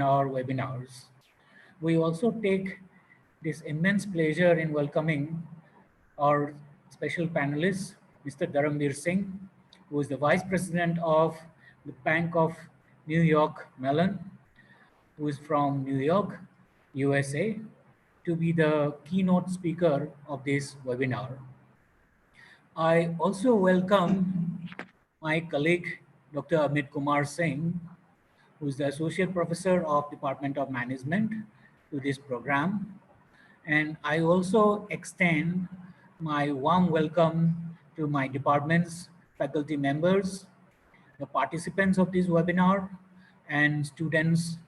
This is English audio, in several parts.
our webinars. We also take this immense pleasure in welcoming our special panelist, Mr. Dharamveer Singh, who is the Vice President of the Bank of New York Mellon, who is from New York, USA, to be the keynote speaker of this webinar. I also welcome my colleague, Dr. Amit Kumar Singh, who is the Associate Professor of Department of Management to this program. And I also extend my warm welcome to my department's faculty members, the participants of this webinar, and students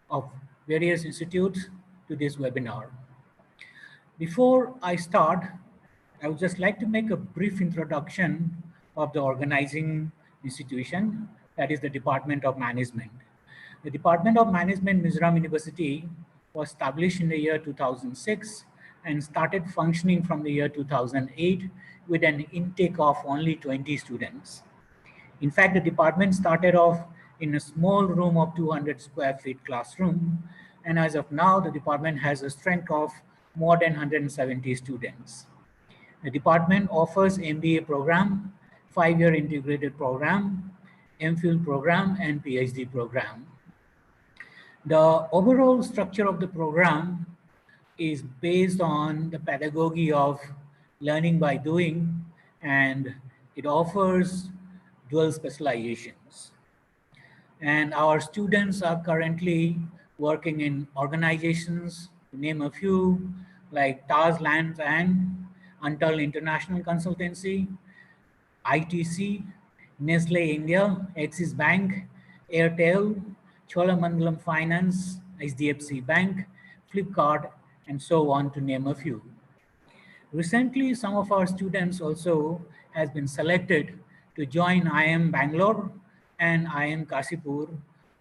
of various institutes to this webinar. Before I start, I would just like to make a brief introduction of the organizing institution, that is the Department of Management. The Department of Management, Mizoram University, was established in the year 2006 and started functioning from the year 2008 with an intake of only 20 students. In fact, the department started off in a small room of 200 square feet classroom, and as of now, the department has a strength of more than 170 students. The department offers MBA program, 5-year integrated program, MPhil program, and PhD program. The overall structure of the program is based on the pedagogy of learning by doing, and it offers dual specializations. And our students are currently working in organizations, to name a few, like Tars Lands and Until International Consultancy, ITC, Nestle India, Axis Bank, Airtel, Cholamandalam Finance, HDFC Bank, Flipkart, and so on, to name a few. Recently, some of our students also has been selected to join IIM Bangalore and IIM Kasipur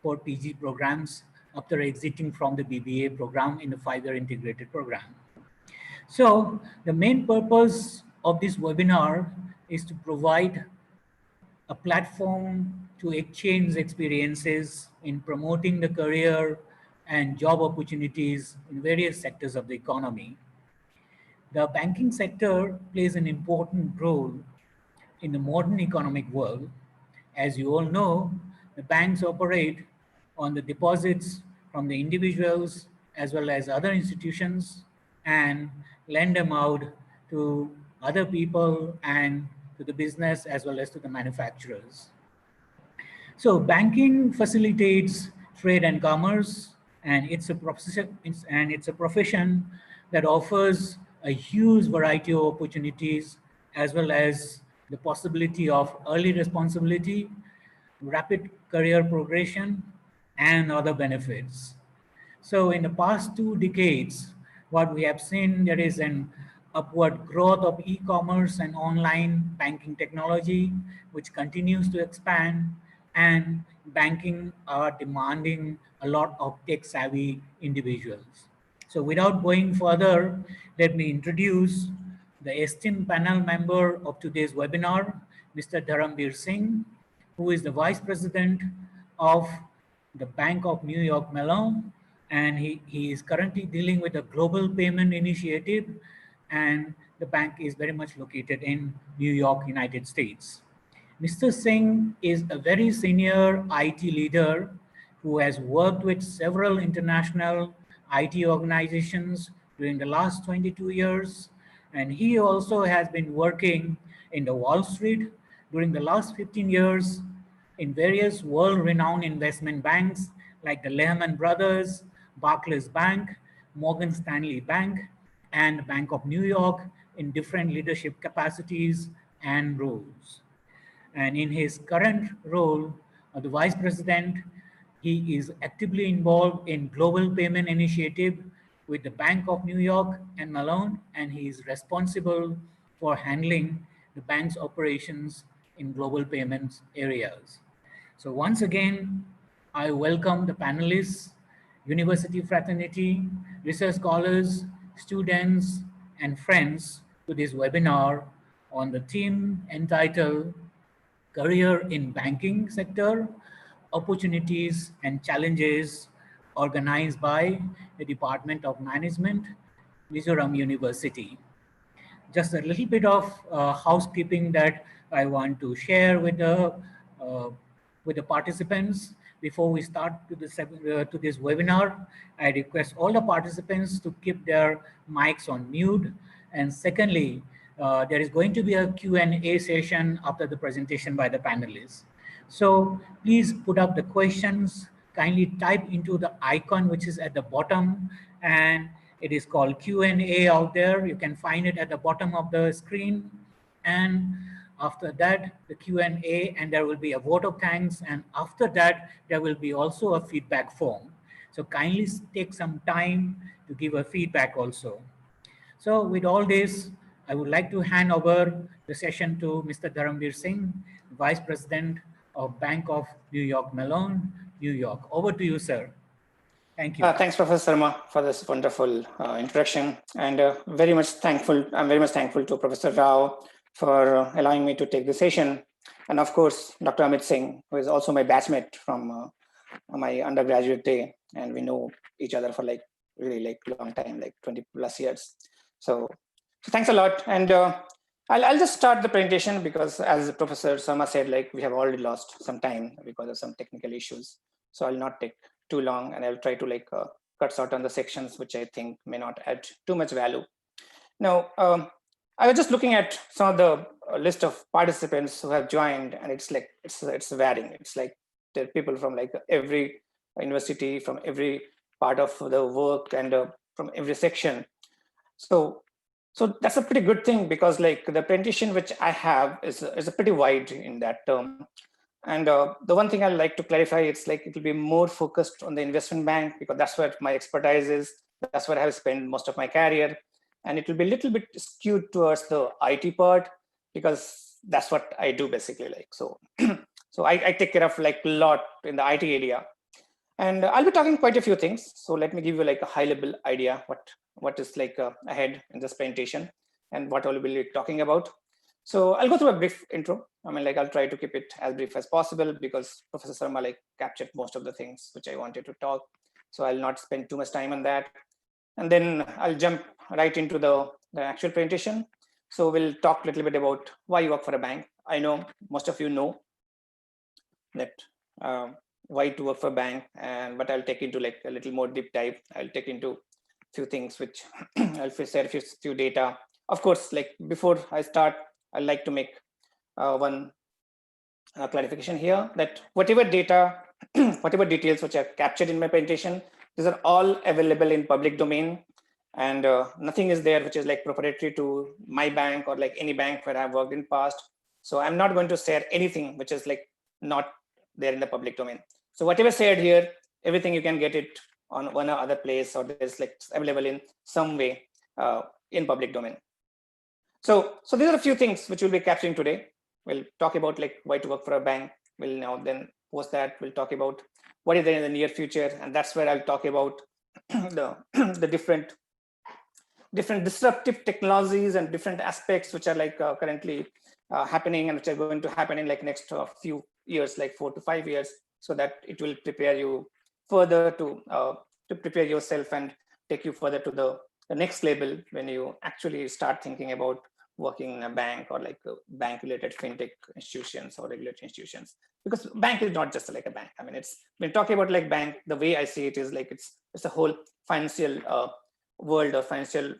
for PG programs after exiting from the BBA program in the 5-year integrated program. So the main purpose of this webinar is to provide a platform to exchange experiences in promoting the career and job opportunities in various sectors of the economy. The banking sector plays an important role in the modern economic world. As you all know, the banks operate on the deposits from the individuals as well as other institutions and lend them out to other people and to the business as well as to the manufacturers. So banking facilitates trade and commerce, and it's a profession that offers a huge variety of opportunities as well as the possibility of early responsibility, rapid career progression, and other benefits. So in the past 2 decades, what we have seen, there is an upward growth of e-commerce and online banking technology, which continues to expand, and banking are demanding a lot of tech-savvy individuals. So without going further, let me introduce the esteemed panel member of today's webinar, Mr. Dharamveer Singh, who is the Vice President of the Bank of New York Mellon, and he is currently dealing with a global payment initiative, and the bank is very much located in New York, United States. Mr. Singh is a very senior IT leader who has worked with several international IT organizations during the last 22 years, and he also has been working in the Wall Street during the last 15 years in various world-renowned investment banks like the Lehman Brothers, Barclays Bank, Morgan Stanley Bank, and Bank of New York in different leadership capacities and roles. And in his current role of the Vice President, he is actively involved in global payment initiative with the Bank of New York and Mellon, and he is responsible for handling the bank's operations in global payments areas. So once again, I welcome the panelists, university fraternity, research scholars, students, and friends to this webinar on the theme entitled Career in Banking Sector, Opportunities and Challenges organized by the Department of Management, Mizoram University. Just a little bit of housekeeping that I want to share uh, with the participants before we start to this webinar. I request all the participants to keep their mics on mute. And secondly, there is going to be a Q&A session after the presentation by the panelists. So please put up the questions, kindly type into the icon which is at the bottom, and it is called Q&A out there. You can find it at the bottom of the screen. And after that, the Q&A, and there will be a vote of thanks. And after that, there will be also a feedback form. So kindly take some time to give a feedback also. So with all this, I would like to hand over the session to Mr. Dharamveer Singh, Vice President of Bank of New York Mellon, New York. Over to you, sir. Thank you. Thanks, Professor Sharma, for this wonderful introduction, and I'm very much thankful to Professor Rao for allowing me to take the session, and of course, Dr. Amit Singh, who is also my batchmate from my undergraduate day, and we know each other for like really long time, like 20 plus years. So thanks a lot, and I'll just start the presentation because, as Professor Sharma said, like we have already lost some time because of some technical issues. So I'll not take too long, and I'll try to cut short on the sections which I think may not add too much value. Now, I was just looking at some of the list of participants who have joined, and it's varying. It's like there are people from like every university, from every part of the work, and from every section. So that's a pretty good thing, because like the presentation which I have is a pretty wide in that term. And the one thing I'd like to clarify, it's like it will be more focused on the investment bank, because that's where my expertise is. That's where I have spent most of my career. And it will be a little bit skewed towards the IT part, because that's what I do basically. Like so, so I take care of like a lot in the IT area. And I'll be talking quite a few things. So let me give you like a high level idea what is like ahead in this presentation and what I will be talking about. So I'll go through a brief intro. I mean, like I'll try to keep it as brief as possible, because Professor Sharma like captured most of the things which I wanted to talk. So I'll not spend too much time on that. And then I'll jump right into the actual presentation. So we'll talk a little bit about why you work for a bank. I know most of you know that why to work for a bank, but I'll take into like a little more deep dive. I'll take into few things which I'll share a few data. Of course, like before I start, I'd like to make one clarification here, that whatever data, whatever details which are captured in my presentation, these are all available in public domain, and nothing is there which is like proprietary to my bank or like any bank where I've worked in past. So I'm not going to share anything which is like not there in the public domain. So whatever said here, everything you can get it on one or other place, or there's like available in some way in public domain. So these are a few things which we'll be capturing today. We'll talk about like why to work for a bank. We'll now then post that. We'll talk about what is there in the near future, and that's where I'll talk about the different disruptive technologies and different aspects which are like currently happening, and which are going to happen in like next few years, like 4 to 5 years, so that it will prepare you further to prepare yourself and take you further to the next level when you actually start thinking about working in a bank or like bank related fintech institutions or regulatory institutions. Because bank is not just like a bank. I mean, it's when talking about like bank, the way I see it is like it's a whole financial world or financial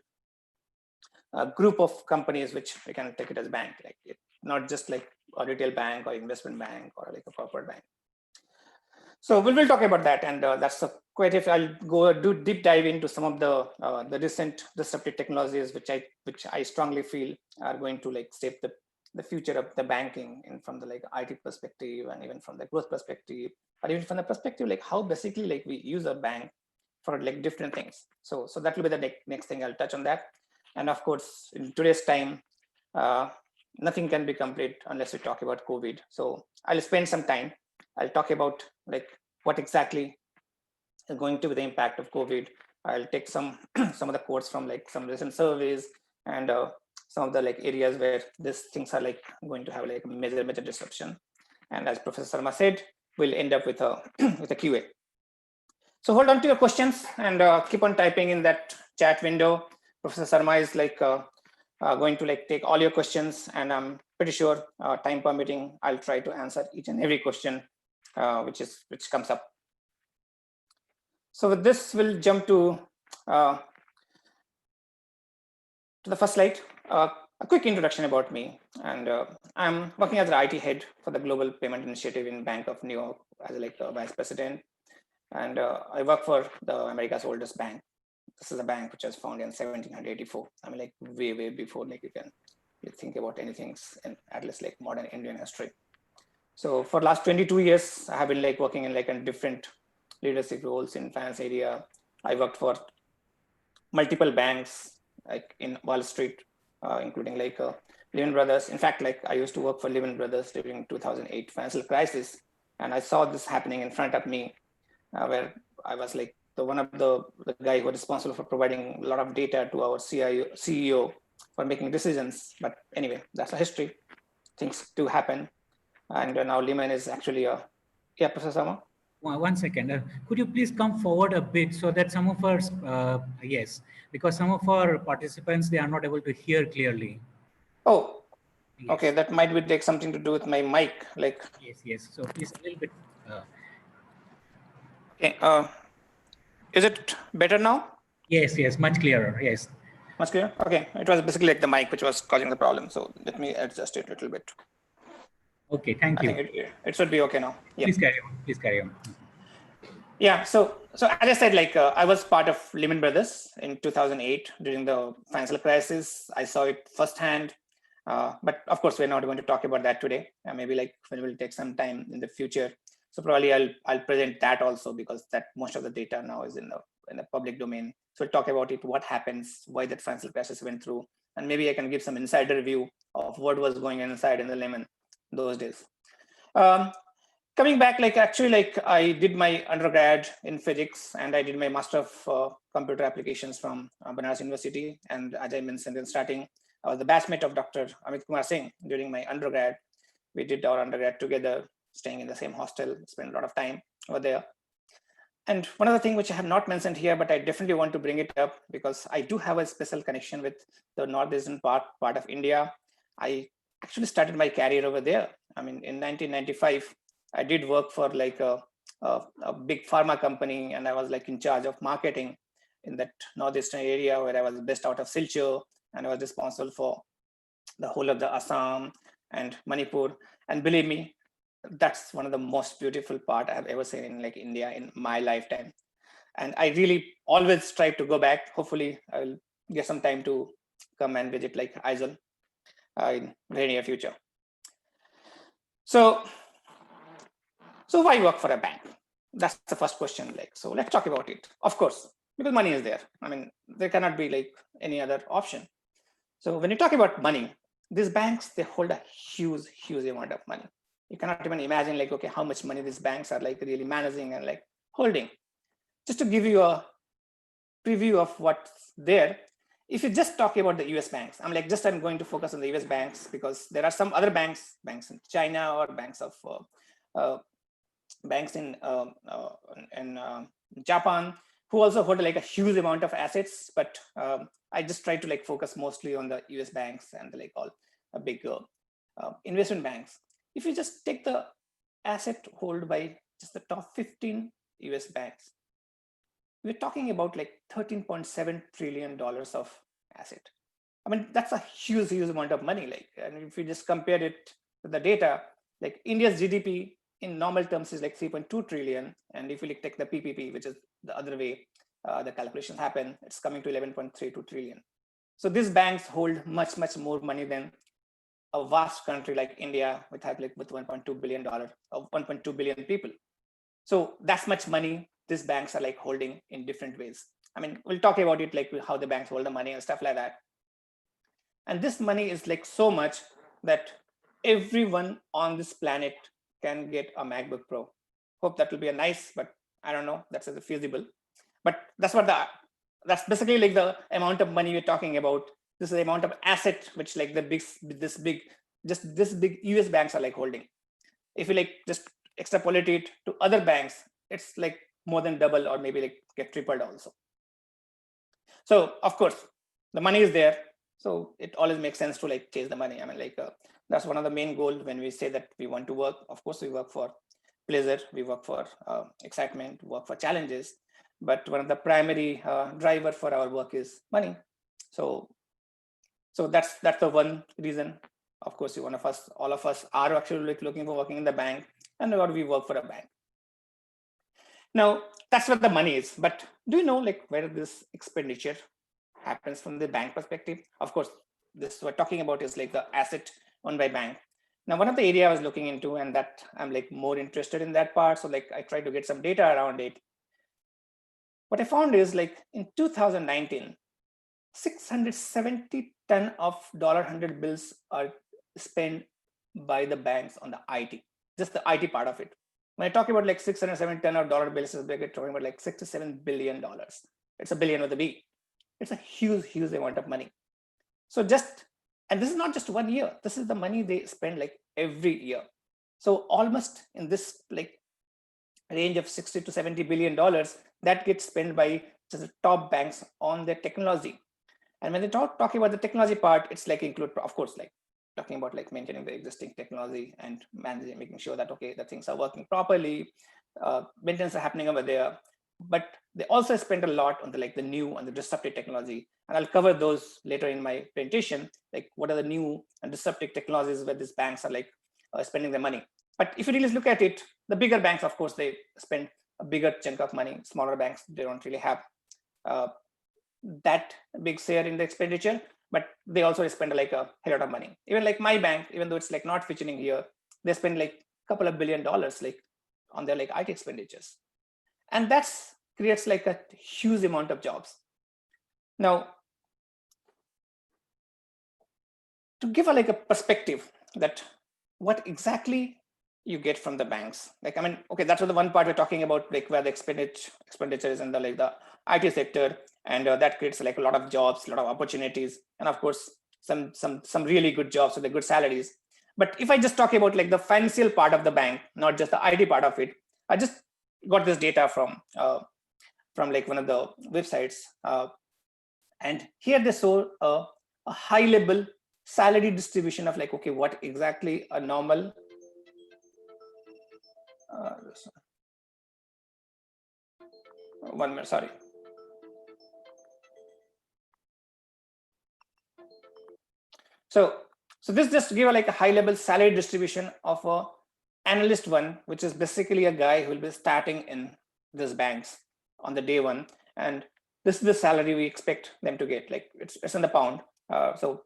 group of companies which we can take it as bank, like it, not just like a retail bank or investment bank or like a corporate bank. So we will talk about that, and that's quite if I'll go do deep dive into some of the recent disruptive technologies which I strongly feel are going to like shape the future of the banking, and from the like IT perspective, and even from the growth perspective, or even from the perspective like how basically like we use a bank for like different things. So that will be the next thing I'll touch on that. And of course, in today's time, nothing can be complete unless we talk about COVID. So I'll spend some time. I'll talk about like what exactly is going to be the impact of COVID. I'll take some of the quotes from like some recent surveys, and some of the like areas where these things are like going to have like major disruption. And as Professor Sharma said, we'll end up with a with a QA. So hold on to your questions and keep on typing in that chat window. Professor Sarma is going to take all your questions, and I'm pretty sure, time permitting, I'll try to answer each and every question which comes up. So with this, we'll jump to the first slide. A quick introduction about me, and I'm working as the IT head for the Global Payment Initiative in Bank of New York as a vice president, and I work for the America's oldest bank. This is a bank which was founded in 1784. I mean, way before you can think about anything in at least modern Indian history. So for the last 22 years, I have been working in different leadership roles in finance area. I worked for multiple banks in Wall Street, including Lehman Brothers. In fact, I used to work for Lehman Brothers during 2008 financial crisis, and I saw this happening in front of me, where I was one of the guy who was responsible for providing a lot of data to our CEO for making decisions. But anyway, that's a history. Things do happen, and now Lehman is actually a Professor Sama. One second. Could you please come forward a bit so that some of our, yes, because some of our participants, they are not able to hear clearly. Oh, yes. Okay. That might be something to do with my mic. Yes. So please a little bit. Okay. Is it better now? Yes. Much clearer. Yes. Much clearer? Okay. It was basically the mic which was causing the problem. So let me adjust it a little bit. Okay. Thank you. I think it should be okay now. Yeah. Please carry on. Yeah. So as I said, I was part of Lehman Brothers in 2008 during the financial crisis. I saw it firsthand. But of course, we're not going to talk about that today. Maybe when we'll take some time in the future. So probably I'll present that also, because that most of the data now is in the public domain. So we'll talk about it, what happens, why that financial crisis went through, and maybe I can give some insider view of what was going inside in the Lehman those days. Coming back, I did my undergrad in physics, and I did my master of computer applications from Banaras University. And as I mentioned in starting, I was the batchmate of Dr. Amit Kumar Singh during my undergrad. We did our undergrad together, staying in the same hostel, spent a lot of time over there. And one other thing which I have not mentioned here, but I definitely want to bring it up because I do have a special connection with the northeastern part of India. I actually started my career over there. I mean, in 1995, I did work for a big pharma company, and I was in charge of marketing in that northeastern area, where I was based out of Silchar, and I was responsible for the whole of the Assam and Manipur. And believe me, that's one of the most beautiful part I've ever seen in India in my lifetime. And I really always strive to go back. Hopefully I'll get some time to come and visit Aizawl in very near future. So why work for a bank? That's the first question. So let's talk about it. Of course, because money is there. I mean, there cannot be any other option. So when you talk about money, these banks, they hold a huge amount of money. You cannot even imagine okay, how much money these banks are really managing and holding. Just to give you a preview of what's there, if you just talk about the US banks, I'm going to focus on the US banks, because there are some other banks in China, or banks in Japan, who also hold a huge amount of assets. But I just try to focus mostly on the US banks and all big investment banks. If you just take the asset hold by just the top 15 US banks, we're talking about $13.7 trillion of asset. I mean, that's a huge amount of money. And if you just compare it with the data, India's GDP in normal terms is 3.2 trillion. And if you take the PPP, which is the other way the calculations happen, it's coming to 11.32 trillion. So these banks hold much more money than a vast country like India, with 1.2 billion of 1.2 billion people. So that's much money these banks are holding in different ways. I mean, we'll talk about it how the banks hold the money and stuff like that. And this money is so much that everyone on this planet can get a MacBook Pro. Hope that will be a nice, but I don't know that's feasible. But that's that's basically the amount of money we're talking about. This is the amount of asset which this big US banks are holding. If you just extrapolate it to other banks, it's more than double or maybe like get tripled also. So of course, the money is there. So it always makes sense to like chase the money. I mean, like that's one of the main goals when we say that we want to work. Of course, we work for pleasure, we work for excitement, work for challenges. But one of the primary driver for our work is money. So that's the one reason. Of course, one of us, all of us are actually like looking for working in the bank, and what we work for a bank. Now that's what the money is. But do you know like where this expenditure happens from the bank perspective? Of course, this we're talking about is like the asset owned by bank. Now, one of the area I was looking into, and that I'm like more interested in that part. So like I tried to get some data around it. What I found is like in 2019, 670 ton of $100 bills are spent by the banks on the IT, just the IT part of it. When I talk about like 670 ton of dollar bills, we're talking about like $67 billion. It's a billion with a B. It's a huge, huge amount of money. So just, and this is not just 1 year, this is the money they spend like every year. So almost in this like range of 60 to 70 billion dollars that gets spent by just the top banks on their technology. And when they talking about the technology part, it's like include, of course, like talking about like maintaining the existing technology and managing, making sure that okay, the things are working properly, maintenance are happening over there. But they also spend a lot on the like the new and the disruptive technology, and I'll cover those later in my presentation. Like what are the new and disruptive technologies where these banks are like spending their money. But if you really look at it, the bigger banks, of course, they spend a bigger chunk of money. Smaller banks, they don't really have that big share in the expenditure, but they also spend like a hell lot of money. Even like my bank, even though it's like not featuring here, they spend like a couple of $1 billion like on their like IT expenditures. And that's creates like a huge amount of jobs. Now, to give a like a perspective that what exactly you get from the banks, like I mean, okay, that's what the one part we're talking about, like where the expenditure is in the like the IT sector, and that creates like a lot of jobs, a lot of opportunities, and of course some really good jobs with the good salaries. But if I just talk about like the financial part of the bank, not just the IT part of it, I just got this data from like one of the websites, and here they show a high level salary distribution of like, okay, what exactly a normal one minute, sorry. So this just give a like a high level salary distribution of a analyst one, which is basically a guy who will be starting in these banks on the day one, and this is the salary we expect them to get. Like it's in the pound. So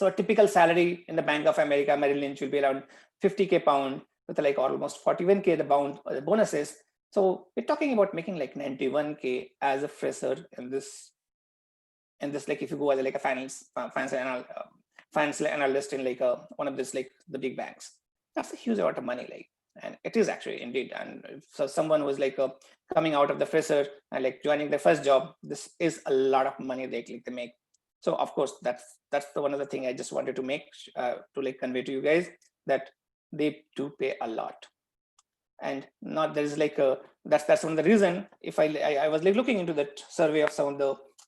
a typical salary in the Bank of America Merrill Lynch will be around 50K pound with like almost 41K the bonuses. So we're talking about making like 91K as a fresher in this like if you go as like a financial analyst in like one of this like the big banks, that's a huge amount of money, like, and it is actually indeed. And so someone who is like coming out of the fresher and like joining their first job, this is a lot of money they make. So of course that's the one of the thing I just wanted to make to like convey to you guys, that they do pay a lot. And not there's like a that's one of the reason. If I was like looking into that survey of some of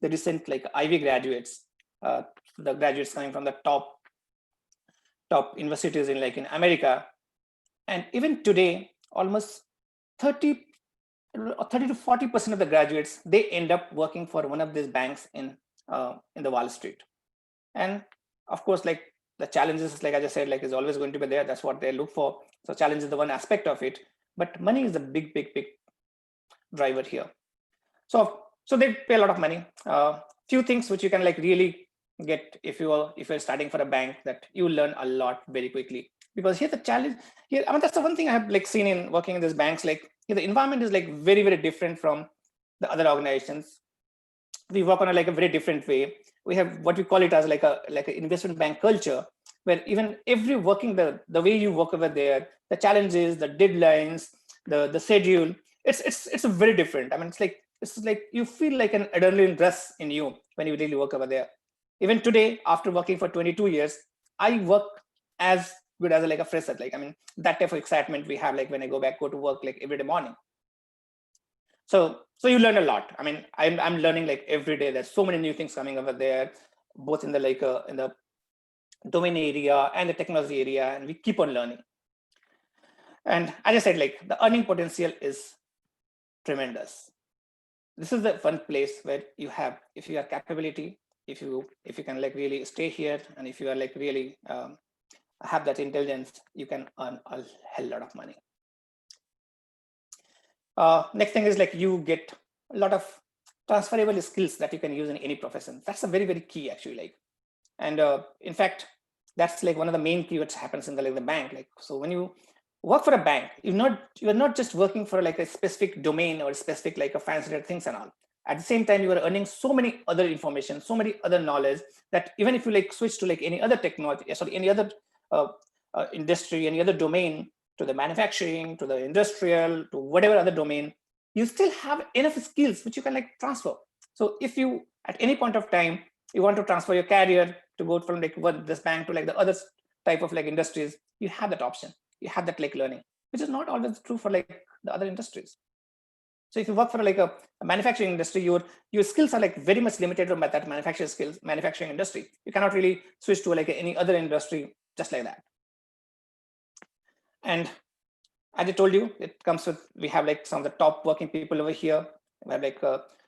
the recent like Ivy graduates, the graduates coming from the top universities in like in America, and even today almost 30 to 40% of the graduates, they end up working for one of these banks in the Wall Street. And of course, like the challenges, like I just said, like is always going to be there. That's what they look for. So challenge is the one aspect of it, but money is a big driver here. So they pay a lot of money. Few things which you can like really get if you're starting for a bank, that you learn a lot very quickly. Because here the challenge here, I mean, that's the one thing I have like seen in working in these banks. Like here, the environment is like very different from the other organizations. We work on like a very different way. We have what we call it as like an investment bank culture, where even every working the way you work over there, the challenges, the deadlines, the schedule, it's a very different. I mean, it's like you feel like an adrenaline rush in you when you really work over there. Even today, after working for 22 years, I work as good as like a fresher. Like, I mean, that type of excitement we have like when I go to work like every day morning. So you learn a lot. I mean, I'm learning like every day. There's so many new things coming over there, both in the in the domain area and the technology area, and we keep on learning. And as I said, like the earning potential is tremendous. This is the one place where you have, if you have capability, if you can like really stay here, and if you are like really have that intelligence, you can earn a hell lot of money. Next thing is like you get a lot of transferable skills that you can use in any profession. That's a very, very key actually. Like, and in fact, that's like one of the main keywords happens in the bank. Like, so when you work for a bank, you're not just working for like a specific domain or a specific like a fancy things and all. At the same time, you are earning so many other information, so many other knowledge that even if you like switch to like any other technology, sorry, any other industry, any other domain, to the manufacturing, to the industrial, to whatever other domain, you still have enough skills which you can like transfer. So if you at any point of time you want to transfer your career to go from like this bank to like the other type of like industries, you have that option. You have that like learning, which is not always true for like the other industries. So if you work for like a manufacturing industry, your skills are like very much limited to that manufacturing industry. You cannot really switch to like any other industry just like that. And as I told you, it comes with, we have like some of the top working people over here. We have like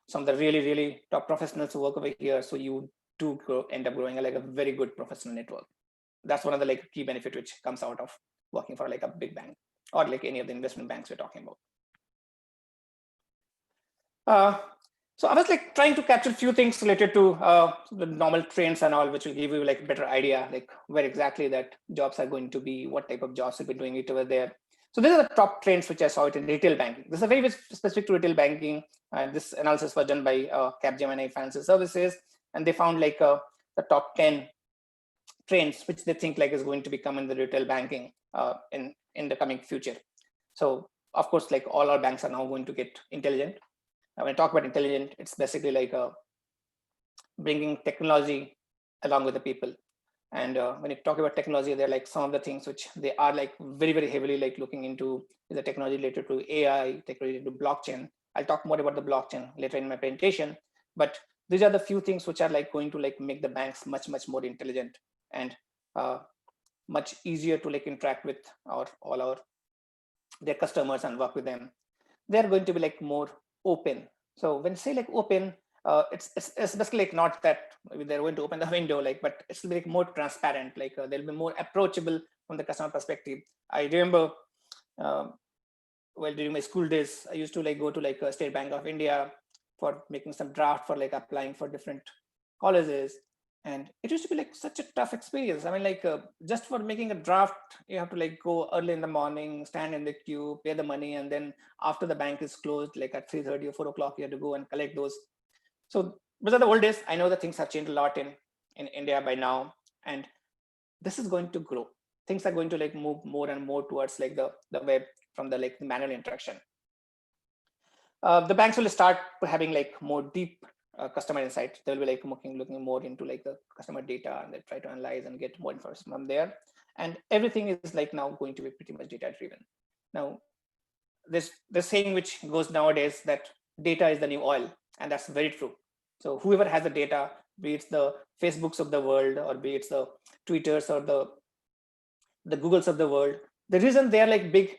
some of the really, really top professionals who work over here. So you do end up growing like a very good professional network. That's one of the like key benefit which comes out of working for like a big bank or like any of the investment banks we're talking about. So I was like trying to capture a few things related to the normal trends and all, which will give you like a better idea, like where exactly that jobs are going to be, what type of jobs will be doing it over there. So these are the top trends which I saw it in retail banking. This is a very, very specific to retail banking. This analysis was done by Capgemini Financial Services, and they found like the top 10 trends which they think like is going to become in the retail banking in the coming future. So of course, like all our banks are now going to get intelligent. When I talk about intelligent, it's basically like bringing technology along with the people. And when you talk about technology, they're like some of the things which they are like very, very heavily like looking into is the technology related to AI, technology related to blockchain. I'll talk more about the blockchain later in my presentation, but these are the few things which are like going to like make the banks much, much more intelligent and much easier to like interact with their customers and work with them. They're going to be like more open. So when say like open, it's basically like not that they're going to open the window, like, but it's like more transparent. Like they'll be more approachable from the customer perspective. I remember, well, during my school days, I used to like go to like a State Bank of India for making some draft for like applying for different colleges. And it used to be like such a tough experience. I mean, like just for making a draft, you have to like go early in the morning, stand in the queue, pay the money, and then after the bank is closed, like at 3:30 or 4 o'clock, you have to go and collect those. So those are the old days. I know that things have changed a lot in India by now, and this is going to grow. Things are going to like move more and more towards like the web from the like the manual interaction. The banks will start having like more deep customer insight. They'll be like looking more into like the customer data, and they try to analyze and get more information from there. And everything is like now going to be pretty much data driven. Now, this saying which goes nowadays that data is the new oil, and that's very true. So whoever has the data, be it the Facebooks of the world, or be it the Twitters or the Googles of the world, the reason they are like big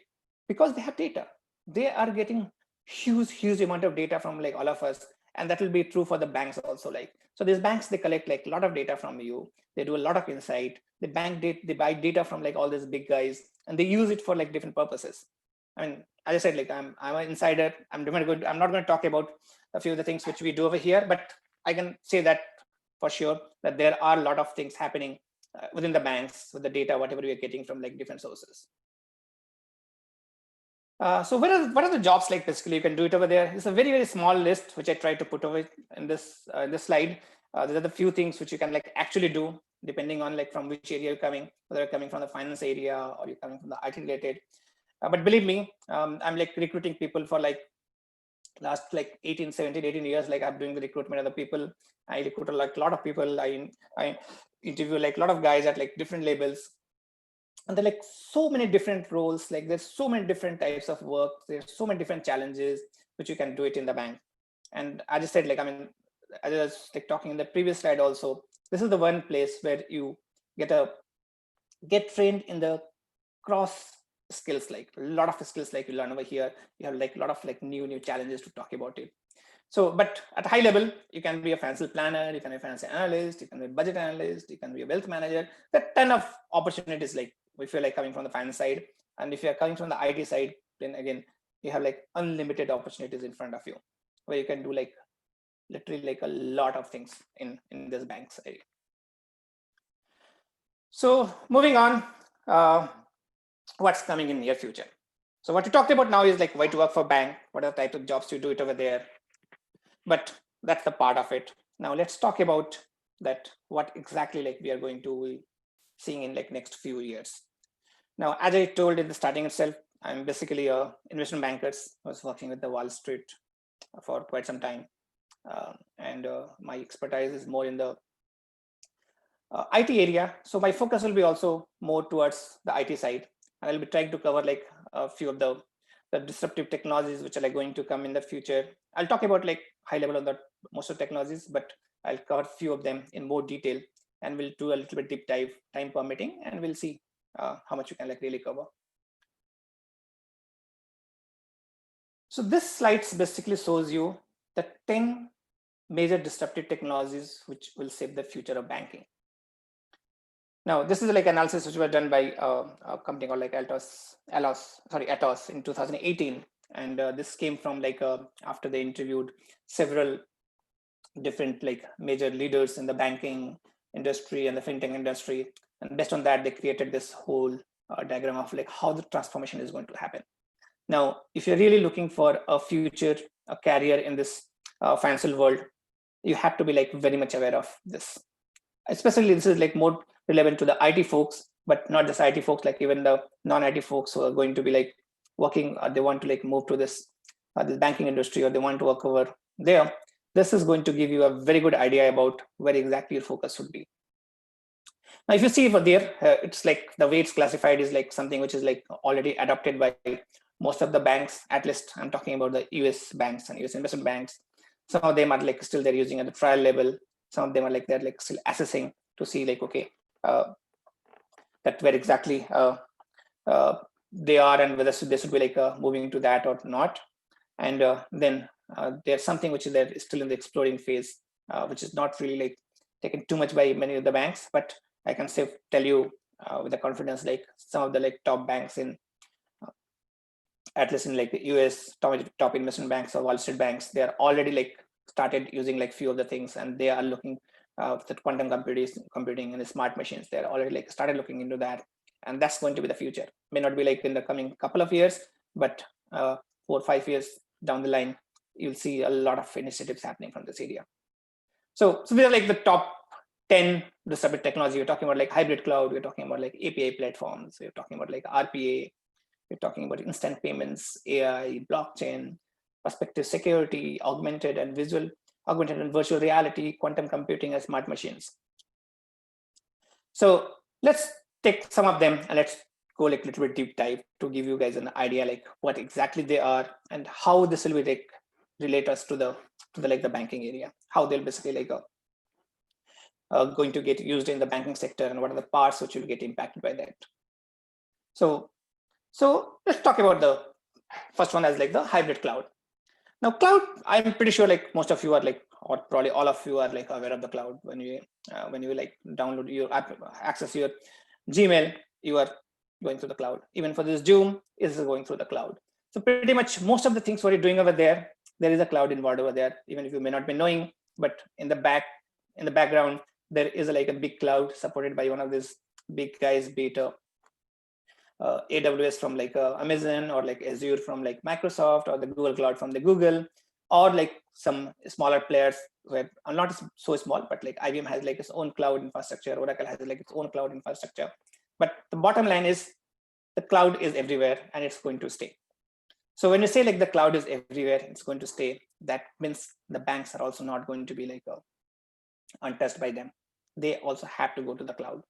because they have data. They are getting huge amount of data from like all of us, and that will be true for the banks also. Like, so these banks, they collect like a lot of data from you, they do a lot of insight, they buy data from like all these big guys, and they use it for like different purposes. I mean, as I said, like I'm an insider. I'm not going to talk about a few of the things which we do over here, but I can say that for sure that there are a lot of things happening within the banks with the data, whatever we are getting from like different sources. So what are the jobs like basically you can do it over there? It's a very, very small list which I tried to put over in this slide. These are the few things which you can like actually do depending on like from which area you're coming, whether you're coming from the finance area or you're coming from the IT related. But believe me, I'm like recruiting people for like last like 18 years. Like I'm doing the recruitment of the people. I recruit like a lot of people. I interview like a lot of guys at like different labels. And there are like so many different roles, like there's so many different types of work, there's so many different challenges which you can do it in the bank. And I just said, like, I mean, as I was like talking in the previous slide also, this is the one place where you get trained in the cross skills, like a lot of skills like you learn over here. You have like a lot of like new challenges to talk about it. So, but at high level, you can be a financial planner, you can be a financial analyst, you can be a budget analyst, you can be a wealth manager. There are a ton of opportunities, like if you're like coming from the finance side, and if you're coming from the IT side, then again, you have like unlimited opportunities in front of you, where you can do like literally like a lot of things in this bank side. So moving on, what's coming in near future. So what we talked about now is like why to work for bank, what are the type of jobs you do it over there. But that's the part of it. Now let's talk about that, what exactly like we are going to be seeing in like next few years. Now, as I told in the starting itself, I'm basically a investment banker. I was working with the Wall Street for quite some time. And my expertise is more in the IT area. So my focus will be also more towards the IT side. And I'll be trying to cover like a few of the disruptive technologies which are like going to come in the future. I'll talk about like high level on the most of technologies, but I'll cover a few of them in more detail, and we'll do a little bit deep dive, time permitting, and we'll see how much you can like really cover. So this slide basically shows you the 10 major disruptive technologies which will shape the future of banking. Now, this is like analysis which was done by a company called like Atos in 2018. And this came from like after they interviewed several different like major leaders in the banking industry and the fintech industry. And based on that, they created this whole diagram of like how the transformation is going to happen. Now, if you're really looking for a future, a career in this financial world, you have to be like very much aware of this. Especially this is like more relevant to the IT folks, but not just IT folks, like even the non-IT folks who are going to be like working, they want to like move to this banking industry, or they want to work over there. This is going to give you a very good idea about where exactly your focus should be. Now, if you see over there, it's like the way it's classified is like something which is like already adopted by most of the banks. At least I'm talking about the US banks and US investment banks. Some of them are like still they're using at the trial level. Some of them are like they're like still assessing to see like, okay, that where exactly they are and whether they should be like moving to that or not. And then there's something which is there still in the exploring phase, which is not really like taken too much by many of the banks, but I can tell you with the confidence, like some of the like top banks in at least in like the US top investment banks or Wall Street banks, they are already like started using like few of the things, and they are looking at quantum computing and the smart machines. They're already like started looking into that, and that's going to be the future. May not be like in the coming couple of years, but 4 or 5 years down the line, you'll see a lot of initiatives happening from this area. So these are like the top 10 disruptive technology. We're talking about like hybrid cloud. We're talking about like API platforms. We're talking about like RPA. We're talking about instant payments, AI, blockchain, prospective security, augmented and virtual reality, quantum computing, and smart machines. So let's take some of them and let's go like a little bit deep dive to give you guys an idea like what exactly they are and how this will be like relate us to the like the banking area, how they'll basically like going to get used in the banking sector, and what are the parts which will get impacted by that. So let's talk about the first one as like the hybrid cloud. Now, cloud, I'm pretty sure like most of you are like, or probably all of you are like aware of the cloud. When you like download your app, access your Gmail, you are going through the cloud. Even for this Zoom, is going through the cloud. So pretty much most of the things what you're doing over there, there is a cloud involved over there. Even if you may not be knowing, but in the background, there is like a big cloud supported by one of these big guys, be it AWS from like Amazon, or like Azure from like Microsoft, or the Google Cloud from the Google, or like some smaller players who are not so small, but like IBM has like its own cloud infrastructure, Oracle has like its own cloud infrastructure. But the bottom line is the cloud is everywhere and it's going to stay. So when you say like the cloud is everywhere, it's going to stay, that means the banks are also not going to be like untouched by them. They also have to go to the cloud.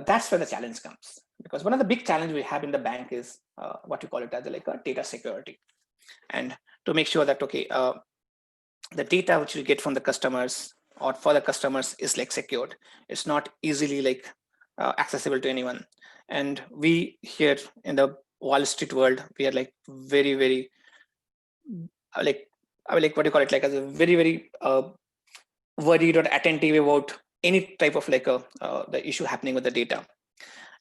That's where the challenge comes, because one of the big challenges we have in the bank is what we call it as like a data security. And to make sure that, okay, the data which you get from the customers or for the customers is like secured. It's not easily like accessible to anyone. And we here in the Wall Street world, we are like very, very like, I mean, like, what do you call it? Like, as a very, very worried or attentive about any type of like the issue happening with the data.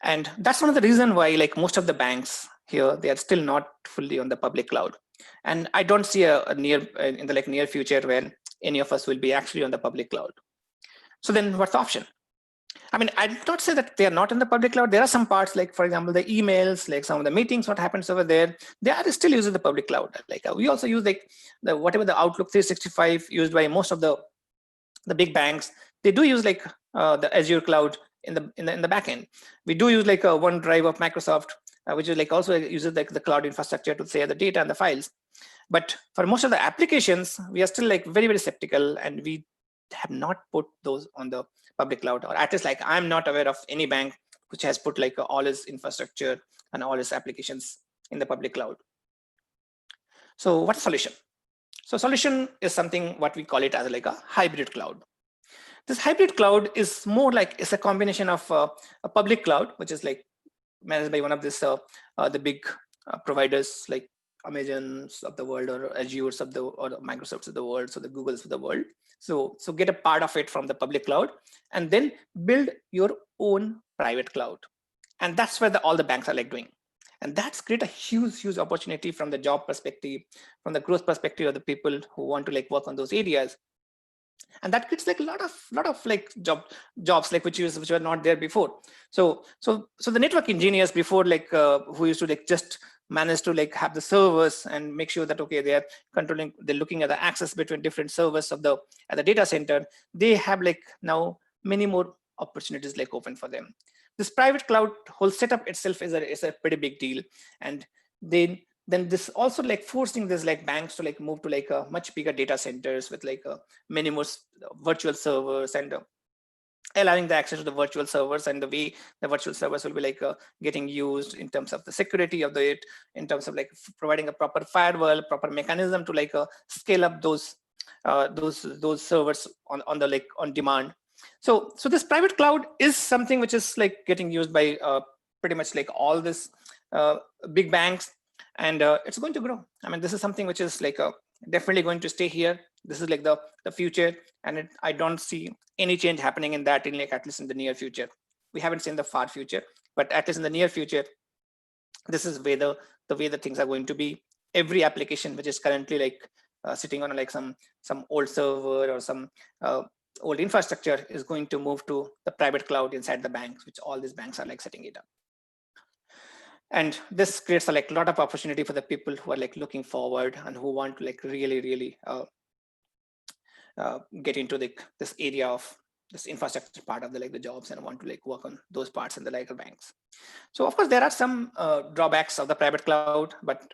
And that's one of the reasons why like most of the banks here, they are still not fully on the public cloud. And I don't see a near in the like near future where any of us will be actually on the public cloud. So then what's the option? I mean, I did not say that they are not in the public cloud. There are some parts, like for example, the emails, like some of the meetings, what happens over there, they are still using the public cloud. Like we also use like the whatever the Outlook 365 used by most of the big banks. They do use like the Azure cloud in the back end. We do use like a OneDrive of Microsoft, which is like also uses like the cloud infrastructure to share the data and the files. But for most of the applications, we are still like very, very skeptical, and we have not put those on the public cloud, or at least like I'm not aware of any bank which has put like all its infrastructure and all its applications in the public cloud. So what's the solution? So solution is something what we call it as like a hybrid cloud. This hybrid cloud is more like it's a combination of a public cloud, which is like managed by one of this the big providers like Amazons of the world, or Azures of the, or Microsofts of the world, so the Googles of the world. So get a part of it from the public cloud, and then build your own private cloud. And that's where all the banks are like doing. And that's create a huge opportunity from the job perspective, from the growth perspective of the people who want to like work on those areas. And that creates like a lot of like jobs like which were not there before. So the network engineers before, like who used to like just manage to like have the servers and make sure that, okay, they are controlling, they're looking at the access between different servers of the at the data center, they have like now many more opportunities like open for them. This private cloud whole setup itself is a pretty big deal. And then this also like forcing this like banks to like move to like a much bigger data centers with like many more virtual servers, and allowing the access to the virtual servers, and the way the virtual servers will be like getting used in terms of the security of it, in terms of like providing a proper firewall, proper mechanism to like scale up those servers on the like on demand. So this private cloud is something which is like getting used by pretty much like all this big banks, and it's going to grow. I mean, this is something which is like definitely going to stay here. This is like the future, and I don't see any change happening in that, in like at least in the near future. We haven't seen the far future, but at least in the near future, this is where the way the things are going to be. Every application which is currently like sitting on like some old server or some old infrastructure is going to move to the private cloud inside the banks, which all these banks are like setting it up. And this creates a like lot of opportunity for the people who are like looking forward and who want to like really get into this area of this infrastructure part of the like the jobs, and want to like work on those parts in the like banks. So of course there are some drawbacks of the private cloud, but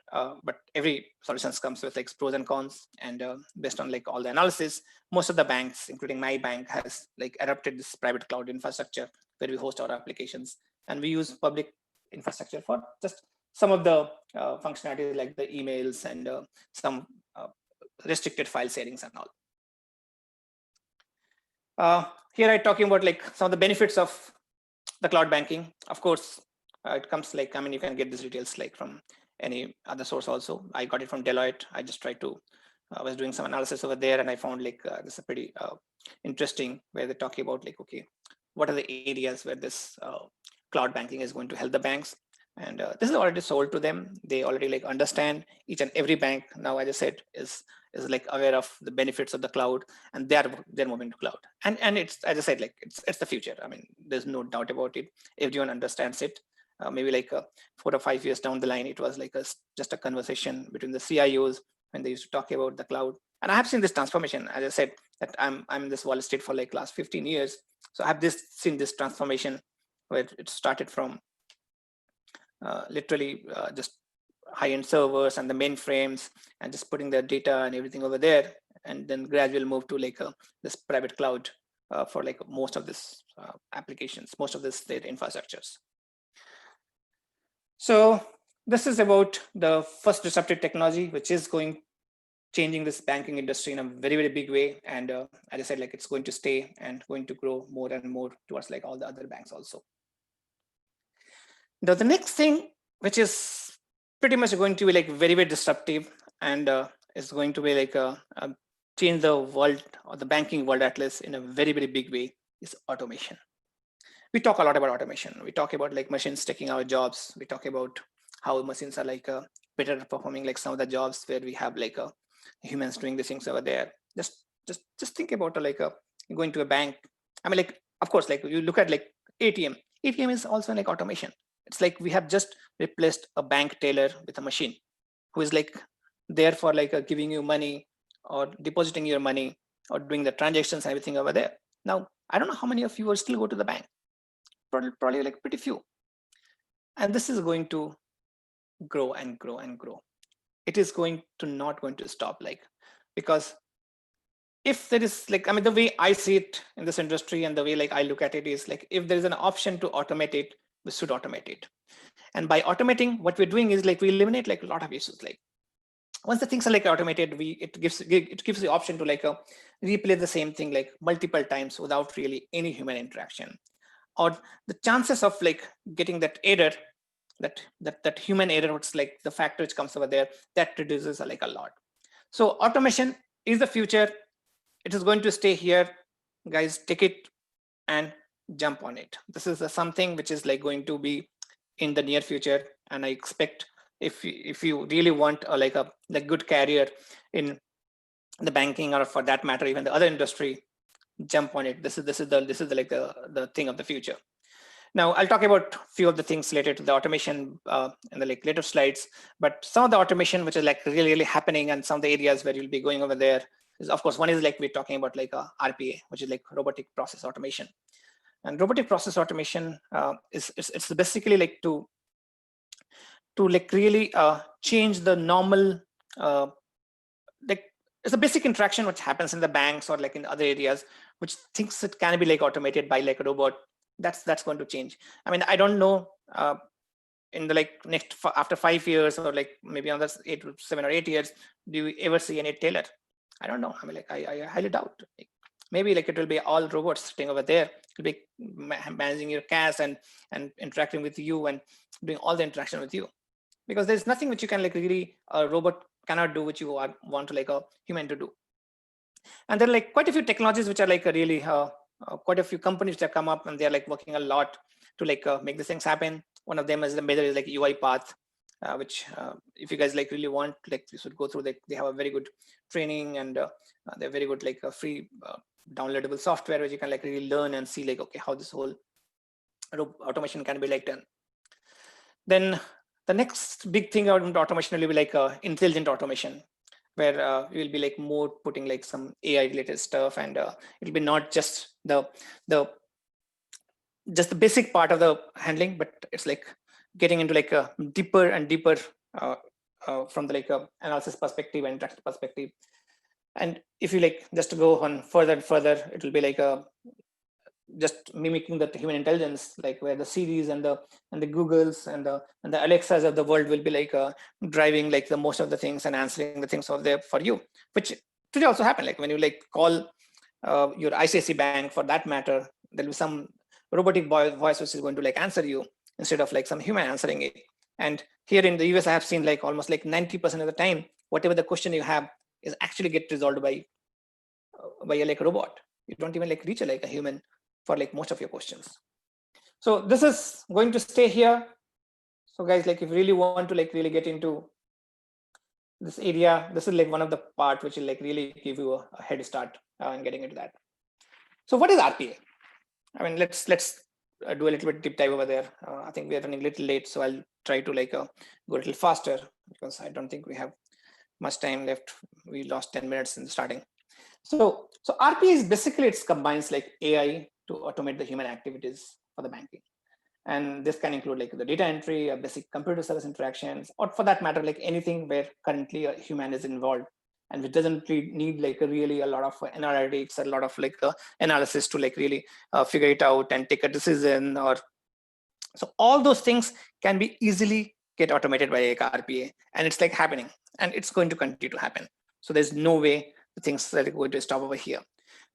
every solutions comes with like pros and cons. And based on like all the analysis, most of the banks, including my bank, has like adopted this private cloud infrastructure where we host our applications, and we use public infrastructure for just some of the functionality like the emails and some restricted file sharings and all. Here I'm talking about like some of the benefits of the cloud banking. Of course, it comes like, I mean, you can get these details like from any other source also. I got it from Deloitte. I just tried to, I was doing some analysis over there, and I found like this is a pretty interesting, where they're talking about like, okay, what are the areas where this cloud banking is going to help the banks. And this is already sold to them. They already like understand. Each and every bank now, as I said, is like aware of the benefits of the cloud, and they're moving to cloud. And it's, as I said, like it's the future. I mean, there's no doubt about it. Everyone understands it. Maybe like 4 or 5 years down the line, it was like just a conversation between the CIOs when they used to talk about the cloud. And I have seen this transformation. As I said, that I'm in this Wall Street for like last 15 years. So I have seen this transformation where it started from literally just high-end servers and the mainframes, and just putting the data and everything over there, and then gradually move to like this private cloud for like most of this applications, most of this data infrastructures. So this is about the first disruptive technology, which is going changing this banking industry in a very, very big way. And as I said, like it's going to stay and going to grow more and more towards like all the other banks also. Now, the next thing, which is pretty much going to be like very, very disruptive and is going to be like change the world or the banking world at least in a very, very big way, is automation. We talk a lot about automation. We talk about like machines taking our jobs. We talk about how machines are like better performing like some of the jobs where we have like humans doing the things over there. Just think about like going to a bank. I mean, like, of course, like you look at like ATM. ATM is also like automation. It's like we have just replaced a bank teller with a machine who is like there for like giving you money or depositing your money or doing the transactions and everything over there. Now, I don't know how many of you will still go to the bank. Probably like pretty few. And this is going to grow and grow and grow. It is not going to stop, like, because if there is like, I mean, the way I see it in this industry and the way like I look at it is like, if there is an option to automate it, we should automate it. And by automating, what we're doing is like we eliminate like a lot of issues. Like once the things are like automated, it gives the option to like replay the same thing like multiple times without really any human interaction. Or the chances of like getting that error, that human error, which is like the factor which comes over there, that reduces like a lot. So automation is the future. It is going to stay here. Guys, take it and jump on it. This is something which is like going to be in the near future, and I expect if you really want like a good career in the banking, or for that matter even the other industry, jump on it. This is the like the thing of the future. Now I'll talk about a few of the things related to the automation in the like later slides, but some of the automation which is like really happening, and some of the areas where you'll be going over there is, of course, one is like we're talking about like RPA, which is like robotic process automation. And robotic process automation it's basically like to like really change the normal like it's a basic interaction which happens in the banks or like in other areas, which thinks it can be like automated by like a robot. That's going to change. I mean, I don't know in the like next after 5 years or like maybe another 7 or 8 years, do you ever see any tailor? I don't know. I mean, like I highly doubt. Like, maybe like it will be all robots sitting over there. It'll be managing your cash and interacting with you and doing all the interaction with you, because there's nothing which you can like really a robot cannot do which you want to like a human to do. And there are like quite a few technologies which are like really quite a few companies that come up, and they're like working a lot to like make these things happen. One of them is the major is like UiPath, which if you guys like really want, like you should go through. They have a very good training, and they're very good like a free downloadable software which you can like really learn and see like, okay, how this whole automation can be like done. Then the next big thing out in automation will be like intelligent automation, where we will be like more putting like some AI related stuff, and it'll be not just the basic part of the handling, but it's like getting into like a deeper and deeper from the like analysis perspective and interaction perspective. And if you like just to go on further and further, it will be like just mimicking the human intelligence, like where the Siris and the Googles and the Alexas of the world will be like driving like the most of the things and answering the things over there for you, which today also happen. Like when you like call your ICICI Bank for that matter, there'll be some robotic voice which is going to like answer you instead of like some human answering it. And here in the US, I have seen like almost like 90% of the time, whatever the question you have is actually get resolved by a like robot. You don't even like reach like a human for like most of your questions. So this is going to stay here. So guys, like if you really want to like really get into this area, this is like one of the part which will like really give you a head start in getting into that. So what is RPA? I mean, let's do a little bit deep dive over there. I think we are running a little late, so I'll try to like go a little faster, because I don't think we have much time left. We lost 10 minutes in the starting. So RPA is basically, it combines like AI to automate the human activities for the banking. And this can include like the data entry, basic computer service interactions, or for that matter, like anything where currently a human is involved, and it doesn't need like really a lot of analytics, a lot of like analysis to like really figure it out and take a decision. Or so all those things can be easily get automated by like RPA, and it's like happening, and it's going to continue to happen. So there's no way the things that are going to stop over here.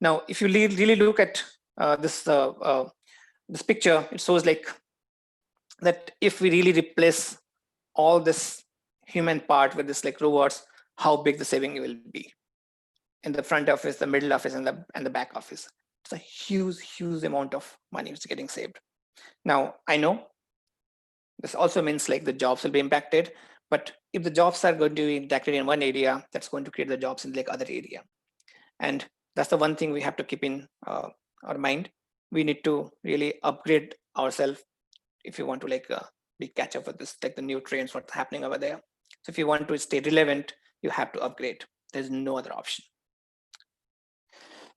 Now, if you really look at this picture, it shows like that if we really replace all this human part with this like robots, how big the saving will be in the front office, the middle office, and the back office. It's a huge amount of money that's getting saved. Now, I know this also means like the jobs will be impacted, but if the jobs are going to be impacted in one area, that's going to create the jobs in like other area. And that's the one thing we have to keep in our mind. We need to really upgrade ourselves if you want to like be catch up with this, like the new trends, what's happening over there. So if you want to stay relevant, you have to upgrade. There's no other option.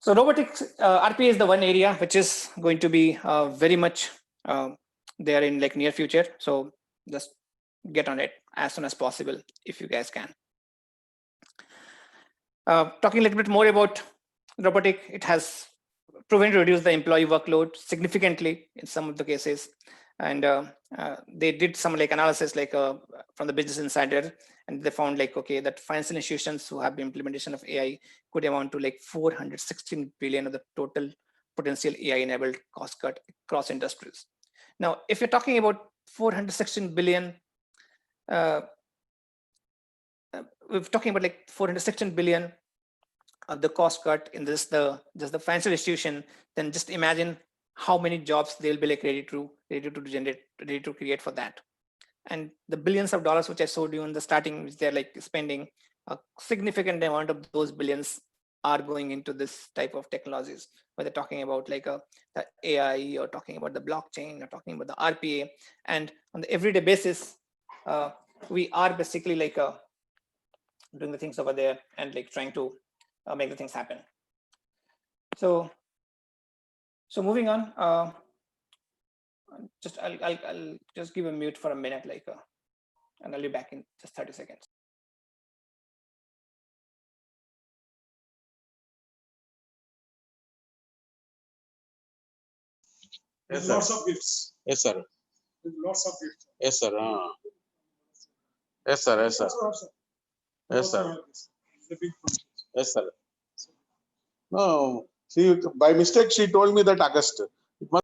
So robotics, RPA is the one area which is going to be very much there in like near future. So just get on it as soon as possible if you guys can. Talking a little bit more about robotic, it has proven to reduce the employee workload significantly in some of the cases. And they did some like analysis like from the Business Insider, and they found like, okay, that financial institutions who have the implementation of AI could amount to like 416 billion of the total potential AI-enabled cost cut across industries. Now, if you're talking about 416 billion, we're talking about like 416 billion of the cost cut in this just the financial institution, then just imagine how many jobs they'll be like ready to generate, ready to create for that. And the billions of dollars which I showed you in the starting, which they're like spending, a significant amount of those billions are going into this type of technologies, whether talking about like the AI or talking about the blockchain or talking about the RPA. And on the everyday basis, we are basically like doing the things over there and like trying to make the things happen. So moving on, I'll just give a mute for a minute, like, and I'll be back in just 30 seconds. Yes, sir. Lots of gifts. Yes, sir. With lots of gifts. Yes, sir. Yes, sir. Yes, sir. Yes, sir. Yes, sir. No, see, by mistake, she told me that August. It must.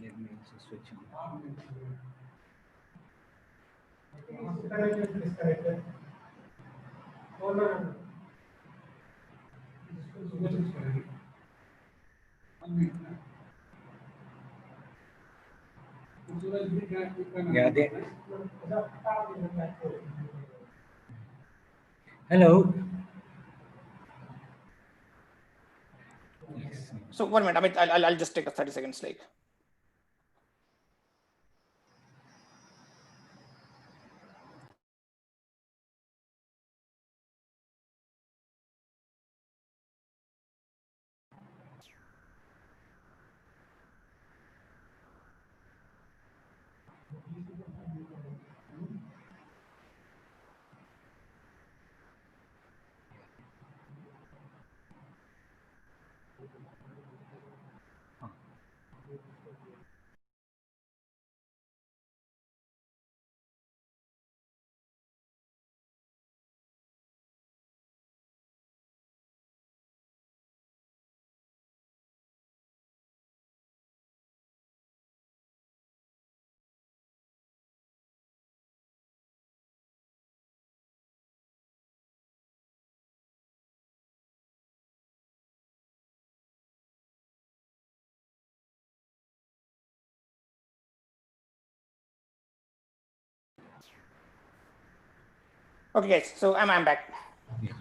Let me also switch on. Yeah, they. Hello. Yes. So 1 minute, I mean, I'll just take a 30 seconds, like. Okay, guys, so I'm back. Yeah.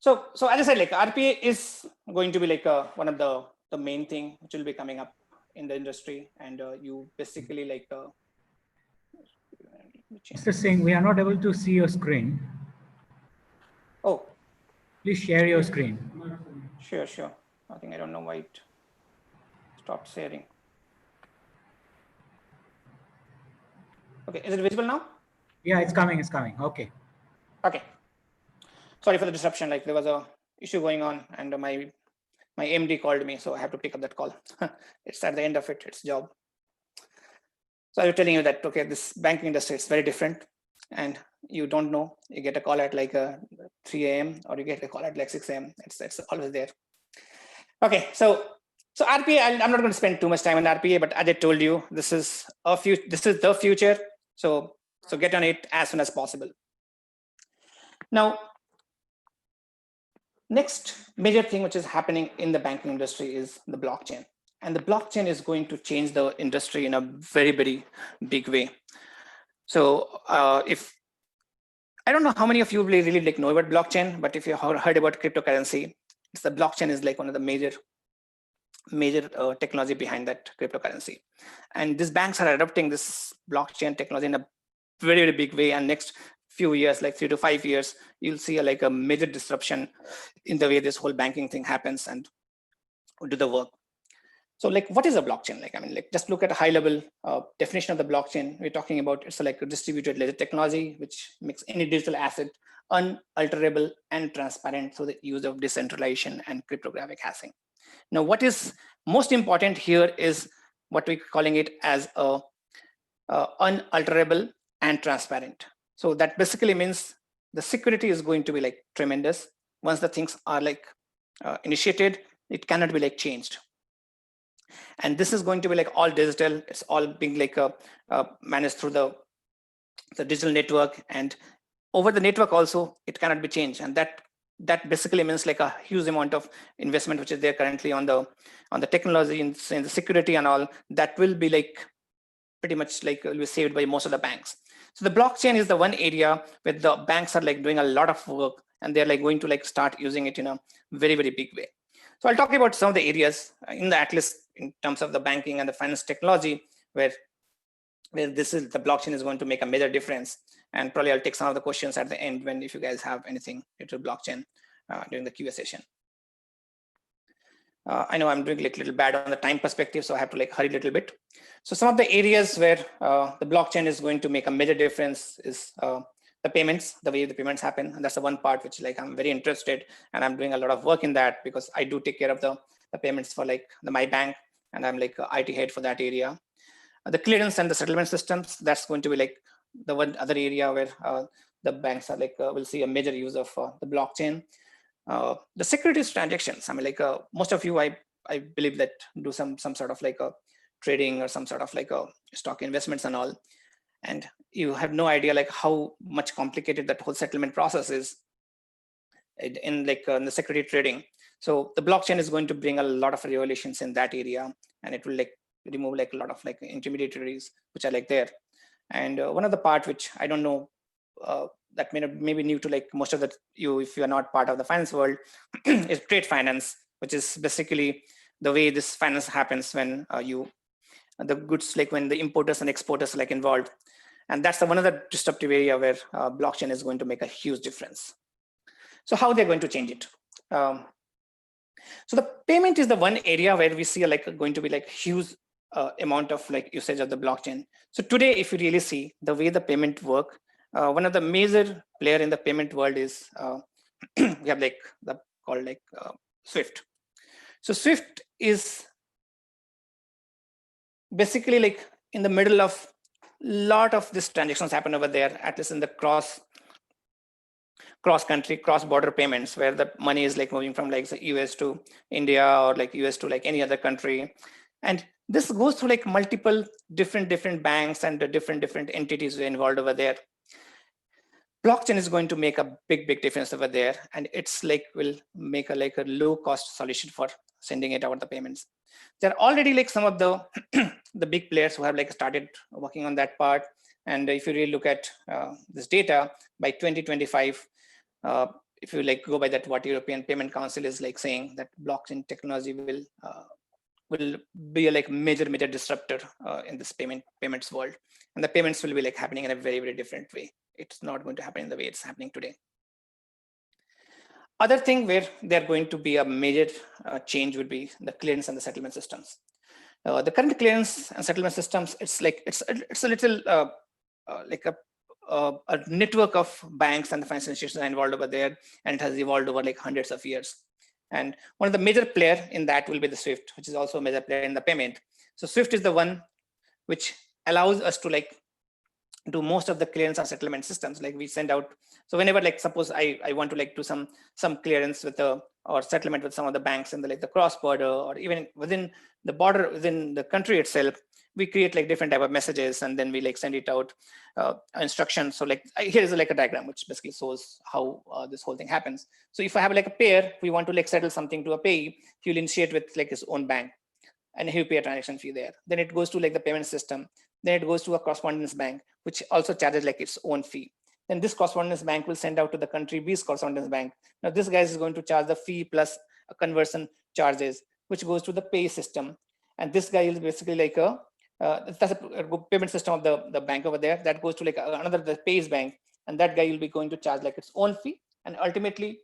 So as I said, like RPA is going to be like one of the main thing which will be coming up in the industry, and you basically like. Mr. Singh, we are not able to see your screen. Oh. Please share your screen. Sure. I think I don't know why it stopped sharing. Okay, is it visible now? Yeah, it's coming. It's coming. Okay. Okay. Sorry for the disruption. Like there was a issue going on, and my MD called me, so I have to pick up that call. It's at the end of it. It's job. So I was telling you that okay, this banking industry is very different, and you don't know. You get a call at like 3 a.m. or you get a call at like 6 a.m. It's always there. Okay, so RPA. I'm not going to spend too much time on RPA, but as I told you, this is the future. So get on it as soon as possible. Now, next major thing which is happening in the banking industry is the blockchain. And the blockchain is going to change the industry in a very, very big way. So if I don't know how many of you really like know about blockchain, but if you heard about cryptocurrency, it's the blockchain is like one of the major technology behind that cryptocurrency. And these banks are adopting this blockchain technology in a very, very big way. And next few years, like 3 to 5 years, you'll see like a major disruption in the way this whole banking thing happens and do the work. So like, what is a blockchain? Like, I mean, like just look at a high level definition of the blockchain. We're talking about it's like a distributed ledger technology, which makes any digital asset unalterable and transparent through the use of decentralization and cryptographic hashing. Now, what is most important here is what we're calling it as a unalterable and transparent. So that basically means the security is going to be like tremendous. Once the things are like initiated, it cannot be like changed. And this is going to be like all digital. It's all being like managed through the digital network, and over the network also it cannot be changed. And that basically means like a huge amount of investment which is there currently on the technology in the security and all that will be like pretty much like will be saved by most of the banks. So the blockchain is the one area where the banks are like doing a lot of work, and they're like going to like start using it in a very, very big way. So I'll talk about some of the areas in the Atlas in terms of the banking and the finance technology where the blockchain is going to make a major difference. And probably I'll take some of the questions at the end when if you guys have anything related to blockchain during the Q&A session. I know I'm doing like a little bad on the time perspective, so I have to like hurry a little bit. So some of the areas where the blockchain is going to make a major difference is the payments, the way the payments happen. And that's the one part which like I'm very interested, and I'm doing a lot of work in that because I do take care of the payments for like my bank, and I'm like IT head for that area. The clearance and the settlement systems, that's going to be like the one other area where the banks are like will see a major use of the blockchain. The securities transactions, I mean like most of you I believe that do some sort of like a trading or some sort of like a stock investments and all, and you have no idea like how much complicated that whole settlement process is in like in the security trading. So the blockchain is going to bring a lot of regulations in that area, and it will like remove like a lot of like intermediaries which are like there. And one of the part which I don't know that may be new to like most of the you if you are not part of the finance world is trade finance, which is basically the way this finance happens when the goods like when the importers and exporters are like involved. And that's one of the disruptive area where blockchain is going to make a huge difference. So how they're going to change it? So the payment is the one area where we see like going to be like huge amount of like usage of the blockchain. So today, if you really see the way the payment work, one of the major player in the payment world is we have like called like Swift. So Swift is basically like in the middle of lot of these transactions happen over there, at least in the cross country, cross border payments, where the money is like moving from like the US to India or like US to like any other country. And this goes through like multiple different banks and the different entities involved over there. Blockchain is going to make a big difference over there, and it's like will make a like a low cost solution for sending it out the payments. There are already like some of the the big players who have like started working on that part. And if you really look at this data, by 2025, if you like go by that what European Payment Council is like saying, that blockchain technology will be a like major disruptor in this payments world, and the payments will be like happening in a very different way. It's not going to happen in the way it's happening today. Other thing where they're going to be a major change would be the clearance and the settlement systems. The current clearance and settlement systems, it's like it's a little a network of banks and the financial institutions are involved over there, and it has evolved over like hundreds of years. And one of the major player in that will be the SWIFT, which is also a major player in the payment. So SWIFT is the one which allows us to like do most of the clearance and settlement systems. Like we send out, so whenever like suppose I want to like do some clearance with or settlement with some of the banks in the like the cross border, or even within the border within the country itself, we create like different type of messages, and then we like send it out instructions. So like here is like a diagram which basically shows how this whole thing happens. So if I have like a payer, we want to like settle something to a payee, he'll initiate with like his own bank, and he'll pay a transaction fee there. Then it goes to like the payment system. Then it goes to a correspondence bank, which also charges like its own fee. Then this correspondence bank will send out to the country B's correspondence bank. Now this guy is going to charge the fee plus a conversion charges, which goes to the pay system. And this guy is basically like that's a payment system of the bank over there. That goes to like another the pays bank, and that guy will be going to charge like its own fee, and ultimately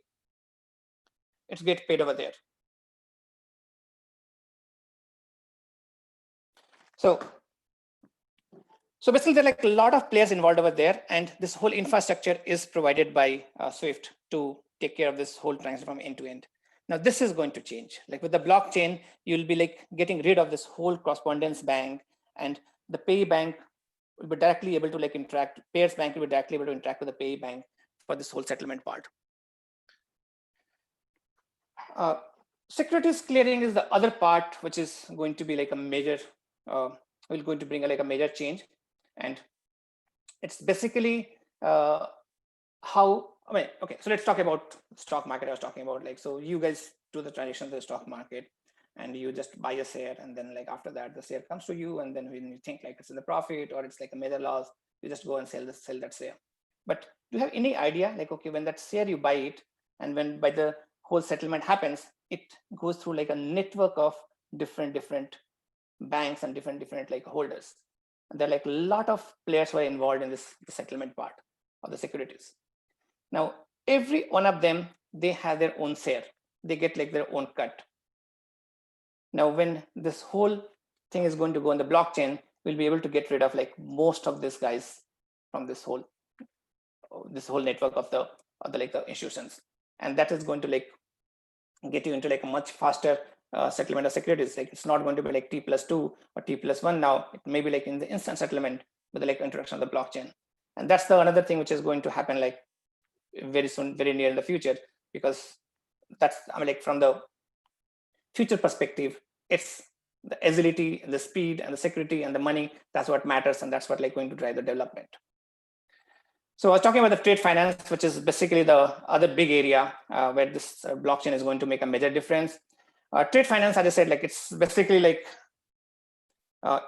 it gets paid over there. So basically, there are like a lot of players involved over there, and this whole infrastructure is provided by SWIFT to take care of this whole transaction from end to end. Now, this is going to change. Like with the blockchain, you'll be like getting rid of this whole correspondence bank, and the pay bank will be directly able to like interact. Payers bank will be directly able to interact with the pay bank for this whole settlement part. Securities clearing is the other part, which is going to be like a major, will going to bring like a major change. And it's basically how, I mean, okay, so let's talk about stock market. I was talking about like, so you guys do the transaction to the stock market, and you just buy a share, and then like after that, the share comes to you, and then when you think like it's in the profit or it's like a major loss, you just go and sell that share. But do you have any idea, like, okay, when that share you buy it, and when by the whole settlement happens, it goes through like a network of different banks and different like holders. And there are like a lot of players who are involved in this settlement part of the securities. Now, every one of them, they have their own share. They get like their own cut. Now, when this whole thing is going to go on the blockchain, we'll be able to get rid of like most of these guys from this whole network of the like the institutions, and that is going to like get you into like a much faster settlement of securities. Like it's not going to be like T+2 or T+1 now. It may be like in the instant settlement with the like introduction of the blockchain. And that's the another thing which is going to happen like very soon, very near in the future, because that's, I mean, like from the future perspective, it's the agility, the speed, and the security and the money. That's what matters, and that's what like going to drive the development. So I was talking about the trade finance, which is basically the other big area where this blockchain is going to make a major difference. Trade finance, as I said, like it's basically like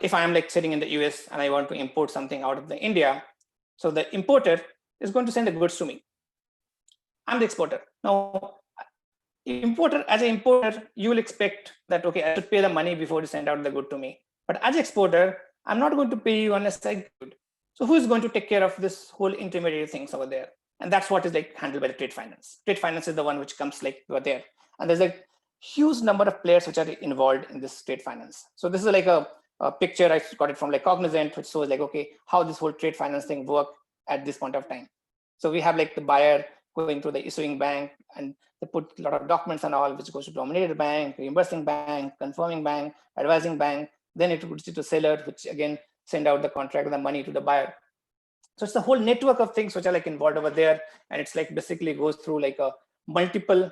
if I'm like sitting in the US and I want to import something out of the India, so the importer is going to send the goods to me. I'm the exporter. Now, as an importer, you will expect that, okay, I should pay the money before you send out the good to me. But as an exporter, I'm not going to pay you unless I good. So who is going to take care of this whole intermediary things over there? And that's what is like handled by the trade finance. Trade finance is the one which comes like over there. And there's like huge number of players which are involved in this trade finance. So this is like a picture, I got it from like Cognizant, which shows like, okay, how this whole trade finance thing work at this point of time. So we have like the buyer going to the issuing bank, and they put a lot of documents and all, which goes to dominated bank, reimbursing bank, confirming bank, advising bank. Then it goes to the seller, which again send out the contract and the money to the buyer. So it's the whole network of things which are like involved over there, and it's like basically goes through like a multiple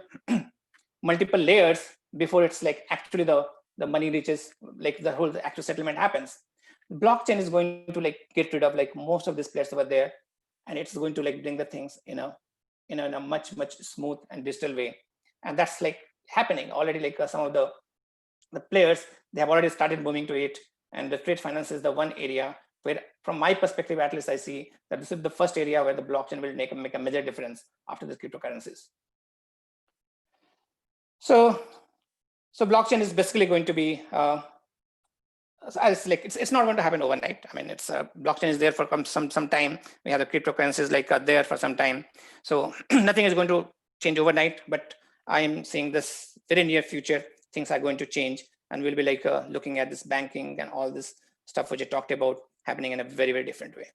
layers before it's like actually the money reaches, like the whole actual settlement happens. The blockchain is going to like get rid of like most of these players over there, and it's going to like bring the things in a much smooth and digital way. And that's like happening already. Like some of the players, they have already started moving to it, and the trade finance is the one area where, from my perspective at least, I see that this is the first area where the blockchain will make a major difference after the cryptocurrencies. So blockchain is basically going to be it's not going to happen overnight. I mean, it's blockchain is there for some time. We have the cryptocurrencies like there for some time. So nothing is going to change overnight, but I am seeing this very near future, things are going to change, and we'll be like looking at this banking and all this stuff which I talked about happening in a very different way.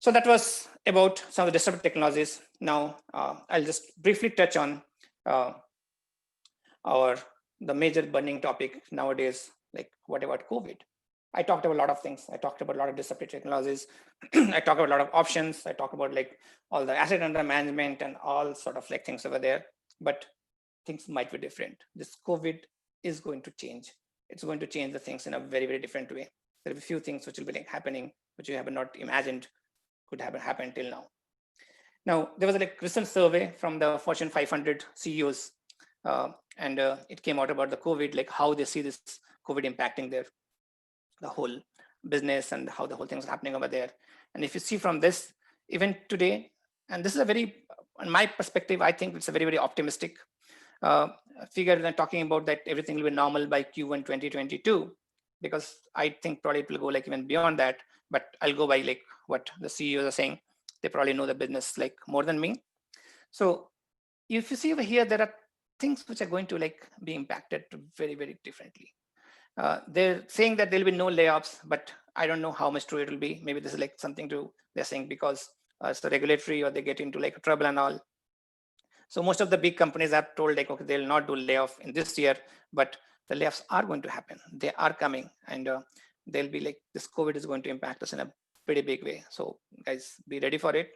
So that was about some of the disruptive technologies. Now I'll just briefly touch on the major burning topic nowadays, like what about COVID? I talked about a lot of things. I talked about a lot of disruptive technologies. I talked about a lot of options. I talked about like all the asset under management and all sort of like things over there. But things might be different. This COVID is going to change. It's going to change the things in a very, very different way. There are a few things which will be like happening, which you have not imagined could have happened till now. Now, there was a like recent survey from the Fortune 500 CEOs, and it came out about the COVID, like how they see this COVID impacting the whole business and how the whole thing is happening over there. And if you see from this, even today, and this is a very, in my perspective, I think it's a very, very optimistic figure than talking about that everything will be normal by Q1 2022, because I think probably it will go like even beyond that, but I'll go by like what the CEOs are saying. They probably know the business like more than me. So if you see over here, there are things which are going to like be impacted very, very differently. They're saying that there'll be no layoffs, but I don't know how much true it will be. Maybe this is like something to they're saying because it's the regulatory or they get into like trouble and all. So most of the big companies have told like, okay, they'll not do layoff in this year, but the layoffs are going to happen. They are coming, and they'll be like, this COVID is going to impact us in a pretty big way. So guys, be ready for it.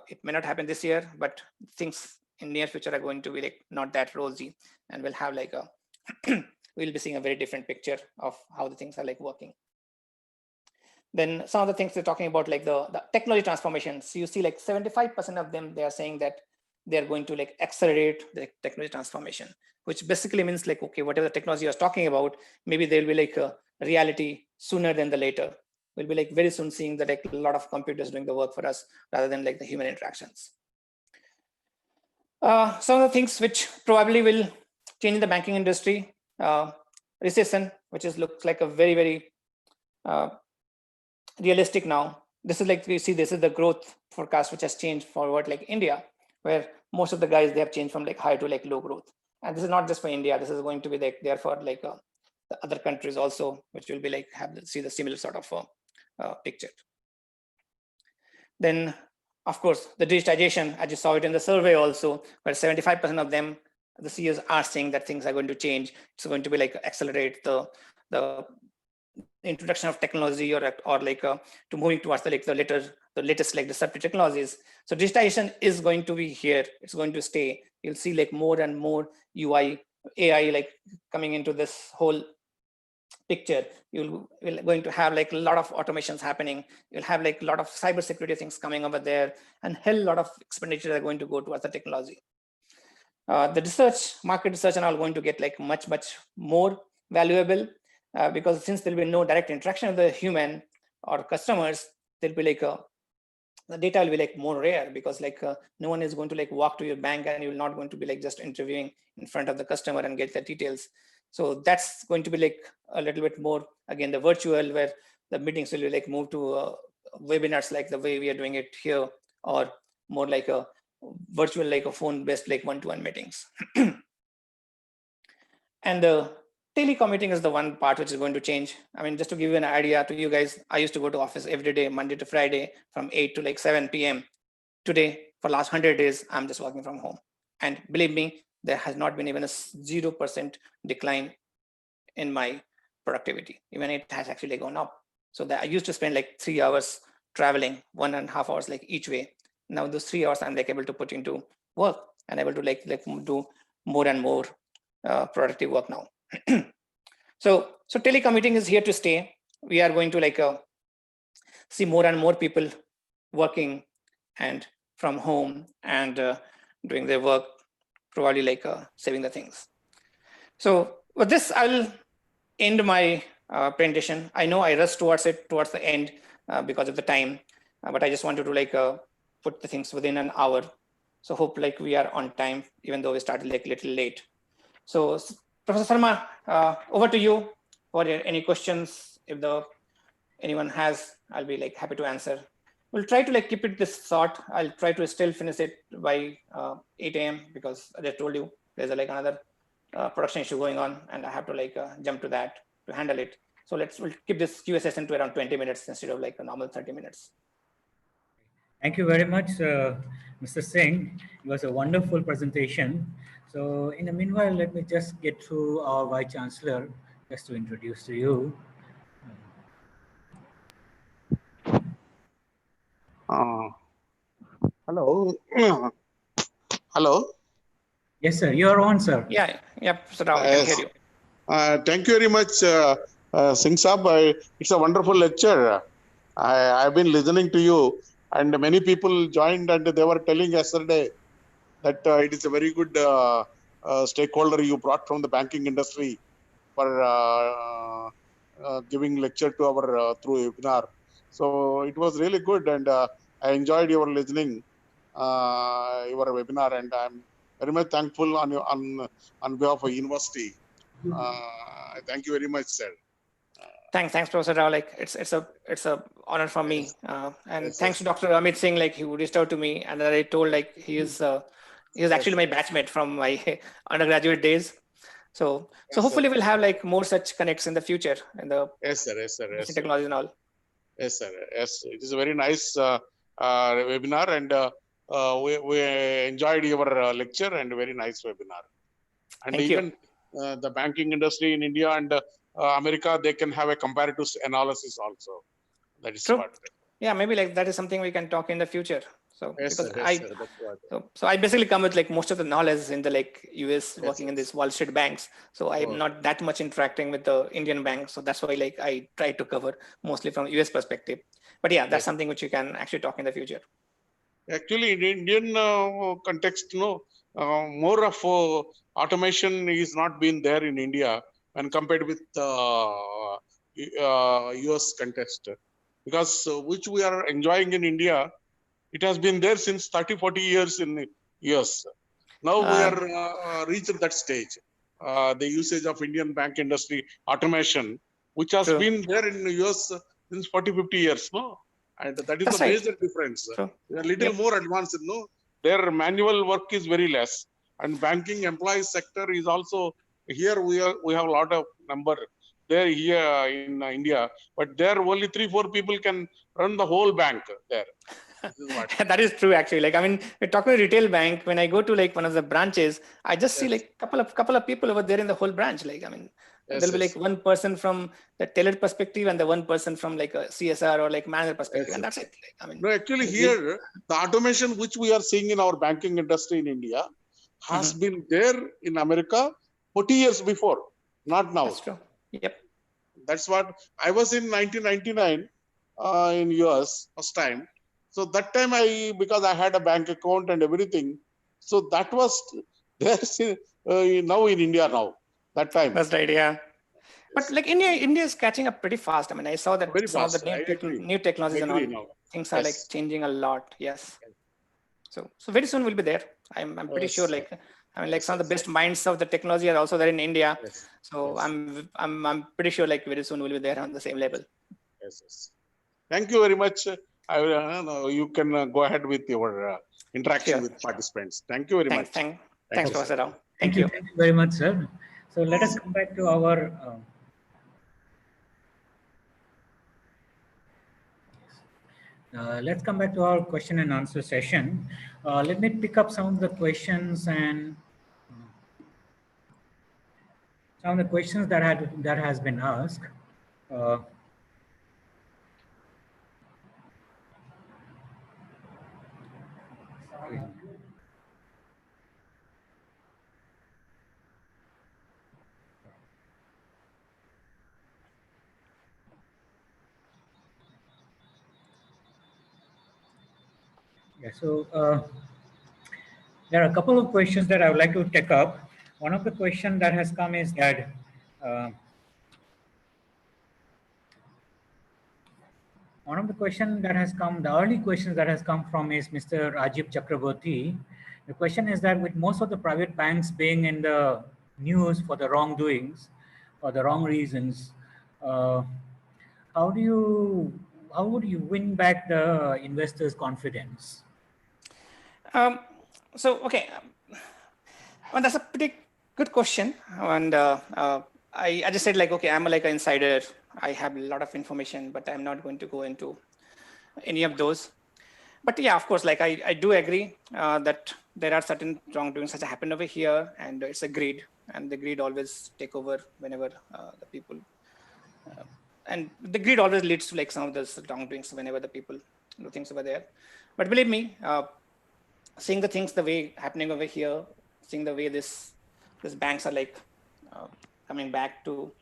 It may not happen this year, but things in near future are going to be like not that rosy, and we'll have like a we'll be seeing a very different picture of how the things are like working. Then some of the things they're talking about, like the technology transformations. You see like 75% of them, they are saying that they're going to like accelerate the technology transformation, which basically means like, okay, whatever the technology I was talking about, maybe there'll be like a reality sooner than the later. We'll be like very soon seeing that like a lot of computers doing the work for us rather than like the human interactions. Some of the things which probably will change the banking industry, recession, which is looks like a very, very realistic now. This is like, you see, this is the growth forecast which has changed forward, like India, where most of the guys, they have changed from like high to like low growth. And this is not just for India, this is going to be like there for like the other countries also, which will be like see the similar sort of picture. Then of course the digitization, as you saw it in the survey also, where 75% of them, the CEOs are saying that things are going to change. It's going to be like accelerate the introduction of technology or like to moving towards the latest like disruptive technologies. So digitization is going to be here. It's going to stay. You'll see like more and more UI, AI like coming into this whole picture. You're going to have like a lot of automations happening. You'll have like a lot of cybersecurity things coming over there, and hell lot of expenditure are going to go towards the technology. The research, market research and all going to get like much more valuable, because since there'll be no direct interaction with the human or customers, there'll be like the data will be like more rare, because like no one is going to like walk to your bank, and you're not going to be like just interviewing in front of the customer and get the details. So that's going to be like a little bit more, again, the virtual, where the meetings will be like move to webinars like the way we are doing it here, or more like a virtual, like a phone based like one-to-one meetings. And the telecommuting is the one part which is going to change. I mean, just to give you an idea to you guys, I used to go to office every day, Monday to Friday, from 8 to like 7 p.m. Today, for last 100 days, I'm just working from home. And believe me, there has not been even a 0% decline in my productivity. Even it has actually gone up. So that I used to spend like 3 hours traveling, 1.5 hours like each way. Now those 3 hours I'm like able to put into work and able to like do more and more productive work now. So telecommuting is here to stay. We are going to like see more and more people working and from home and doing their work, probably like saving the things. So with this, I'll end my presentation. I know I rushed towards the end because of the time, but I just wanted to like put the things within an hour. So hope like we are on time, even though we started like a little late. So Professor Sharma, over to you for any questions. If anyone has, I'll be like happy to answer. We'll try to like keep it this short. I'll try to still finish it by 8 a.m. because as I told you, there's like another production issue going on, and I have to like jump to that to handle it. So we'll keep this QA session to around 20 minutes instead of like a normal 30 minutes. Thank you very much, Mr. Singh. It was a wonderful presentation. So in the meanwhile, let me just get through our Vice Chancellor just to introduce to you. Hello. Hello. Yes, sir. You are on, sir. Yeah, Professor Rao, we can hear Yes. you. Thank you very much, Singh Saab. It's a wonderful lecture. I've been listening to you, and many people joined, and they were telling yesterday that it is a very good stakeholder you brought from the banking industry for giving lecture to our through webinar. So it was really good, and I enjoyed your listening, your webinar, and I'm very much thankful on behalf of university. Thank you very much, sir. Thanks, Professor Rao. Like it's a honor for me. Yes, And yes, thanks yes, to Dr. Amit Singh, like he reached out to me, and I told like he is actually yes, my batchmate from my undergraduate days. So yes, sir. hopefully we'll have like more such connects in the future in the Yes, sir. Yes, sir. Yes, sir. technology and all. Yes, sir. Yes, it is a very nice webinar, and we enjoyed your lecture and very nice webinar. And Thank you. even the banking industry in India and America, they can have a comparative analysis also. That is True. what. Yeah, maybe like that is something we can talk in the future. So Yes, because sir. Yes, sir. That's what. so I basically come with like most of the knowledge in the like US Yes, working in yes. these Wall Street banks. So I'm Oh, not that much interacting with the Indian banks. So that's why like I try to cover mostly from US perspective. But yeah, that's yes. something which you can actually talk in the future. Actually, in Indian context, more of automation is not been there in India when compared with US context. Because which we are enjoying in India, it has been there since 30, 40 years in the US. Now we Uh, are reached that stage. The usage of Indian bank industry automation, which has True. been there in the US since 40, 50 years, no? And that is the That's right. major difference. True. They are little Yep. more advanced, no? Their manual work is very less. And banking employees sector is also here we have a lot of number there here in India, but there only 3, 4 people can run the whole bank there. This is what. That is true actually. Like I mean, we're talking about retail bank. When I go to like one of the branches, I just see Yes, like couple of people over there in the whole branch. Like I mean, yes, there'll be like yes, one person from the teller perspective and the one person from like a CSR or like manager perspective, yes. and that's it. Like I mean, No, actually, we. here the automation which we are seeing in our banking industry in India has Mhm. been there in America 40 years before, not now. That's true. Yep. That's what I was in 1999 in US first time. So that time because I had a bank account and everything, so that was there now in India now. That time That's right. Yeah. But yes, like India is catching up pretty fast. I mean, I saw that very some of the fast. I agree. new I technologies and agree all now. things are like Yes, changing a lot. Yes. So very soon we'll be there. I'm pretty sure. yes, Like I mean, like yes, some of the yes, best minds of the technology are also there in India. yes, So yes, I'm pretty sure like very soon we'll be there on the same level. yes, yes. Thank you very much. No, you can go ahead with your interaction Sure. with participants. Thank you very Thanks. much. Thanks, Thank you, sir. Professor Rao. Thank Thank you. you. Thank you very much, sir. So let us come back to our let's come back to our question and answer session. Let me pick up some of the questions and some of the questions that has been asked. Uh, yeah, so there are a couple of questions that I would like to take up. One of the questions that has come is that uh, one of the questions that has come, the early questions that has come from is Mr. Rajiv Chakraborty. The question is that with most of the private banks being in the news for the wrongdoings, for the wrong reasons, uh, how do you, how would you win back the investors' confidence? Um, so okay, well, that's a pretty good question, and I just said like okay, I'm like an insider. I have a lot of information, but I'm not going to go into any of those. But yeah, of course, like I do agree that there are certain wrongdoings that happen over here, and it's a greed, and the greed always take over whenever the people, and the greed always leads to like some of those wrongdoings whenever the people do things over there. But believe me, seeing the things the way happening over here, seeing the way this banks are like coming back to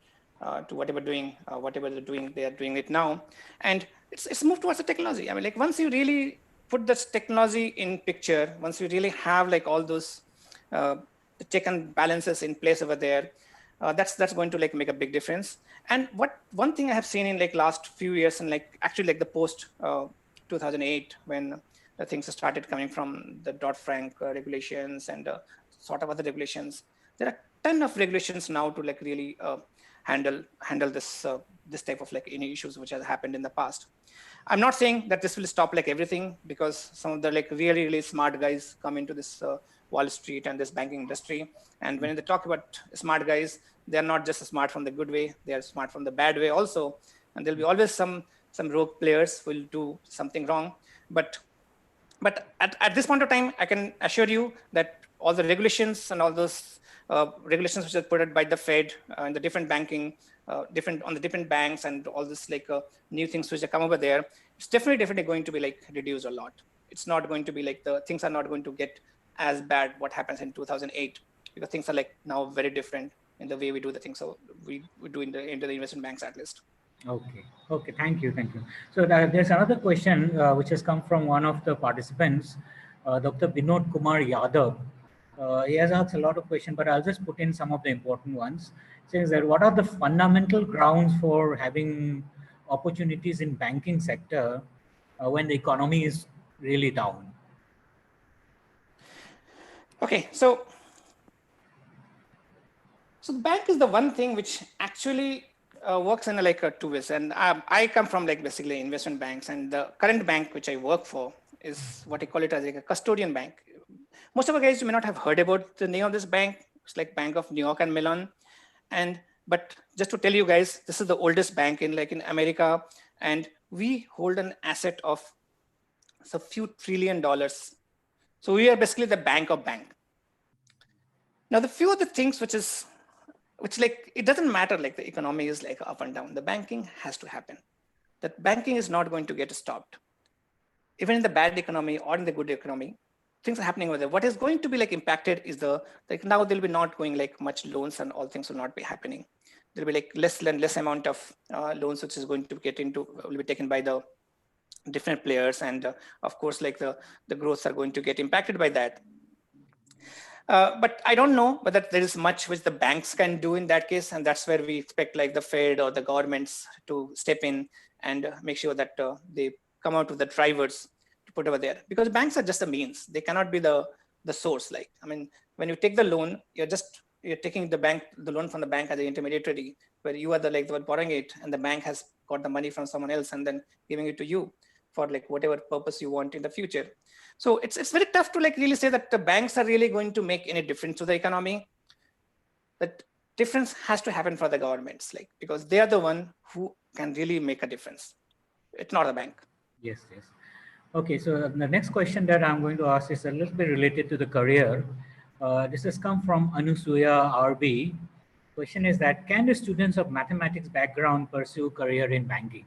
whatever they're doing, they are doing it now, and it's moved towards the technology. I mean, like once you really put this technology in picture, once you really have like all those the check and balances in place over there, that's going to like make a big difference. And one thing I have seen in like last few years, and like actually like the post 2008, when the things started coming from the Dodd-Frank regulations and sort of other regulations, there are a ton of regulations now to like really handle this type of like any issues which has happened in the past. I'm not saying that this will stop like everything, because some of the like really smart guys come into this Wall Street and this banking industry, and when they talk about smart guys, they're not just smart from the good way, they are smart from the bad way also, and there'll be always some rogue players who will do something wrong. But at this point of time, I can assure you that all the regulations and all those regulations which are put out by the Fed and the different banking, different on the different banks, and all this like new things which have come over there, it's definitely going to be like reduced a lot. It's not going to be like the things are not going to get as bad what happens in 2008, because things are like now very different in the way we do the things. So we do into the investment banks at least. Okay, thank you. So there's another question which has come from one of the participants, Dr. Vinod Kumar Yadav. He has asked a lot of questions, but I'll just put in some of the important ones. Says that what are the fundamental grounds for having opportunities in banking sector when the economy is really down? Okay, so the bank is the one thing which actually works in like two ways. And I come from like basically investment banks, and the current bank which I work for is what I call it as like a custodian bank. Most of you guys may not have heard about the name of this bank. It's like Bank of New York and Milan. But just to tell you guys, this is the oldest bank in America, and we hold an asset of a few $1 trillion. So we are basically the bank of bank. Now, the few of the things which like, it doesn't matter like the economy is like up and down, the banking has to happen. That banking is not going to get stopped. Even in the bad economy or in the good economy, things are happening over there. What is going to be like impacted is like now there'll be not going like much loans, and all things will not be happening. There'll be like less amount of loans which is going to will be taken by the different players, and of course like the growths are going to get impacted by that. But I don't know whether there is much which the banks can do in that case, and that's where we expect like the Fed or the governments to step in and make sure that they come out with the drivers to put over there, because banks are just a means. They cannot be the source. Like, I mean, when you take the loan, you're taking the loan from the bank as an intermediary, where you are the one borrowing it, and the bank has got the money from someone else and then giving it to you for like whatever purpose you want in the future. So it's very tough to like really say that the banks are really going to make any difference to the economy. That difference has to happen for the governments, like, because they are the one who can really make a difference. It's not the bank. Yes. Okay, so the next question that I'm going to ask is a little bit related to the career. This has come from Anusuya RB. Question is that, can the students of mathematics background pursue career in banking?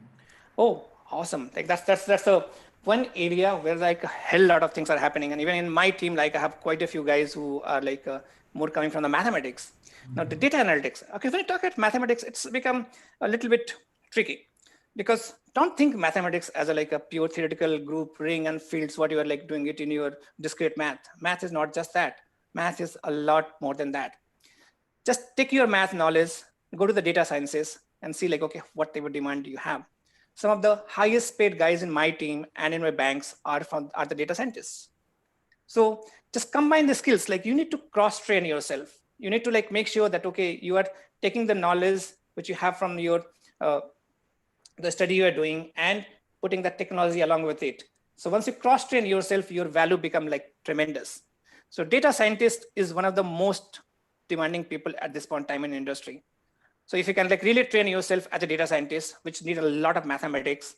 Oh, awesome. Like that's the one area where like a hell lot of things are happening. And even in my team, like I have quite a few guys who are like more coming from the mathematics. Now the data analytics. Okay, when you talk about mathematics, it's become a little bit tricky, because don't think mathematics as like a pure theoretical group ring and fields, what you are like doing it in your discrete math. Math is not just that. Math is a lot more than that. Just take your math knowledge, go to the data sciences and see like, okay, what type of demand do you have? Some of the highest paid guys in my team and in my banks are the data scientists. So just combine the skills. Like, you need to cross train yourself. You need to like make sure that, okay, you are taking the knowledge which you have from your the study you are doing and putting that technology along with it. So once you cross train yourself, your value become like tremendous. So data scientist is one of the most demanding people at this point in time in industry. So if you can like really train yourself as a data scientist, which need a lot of mathematics,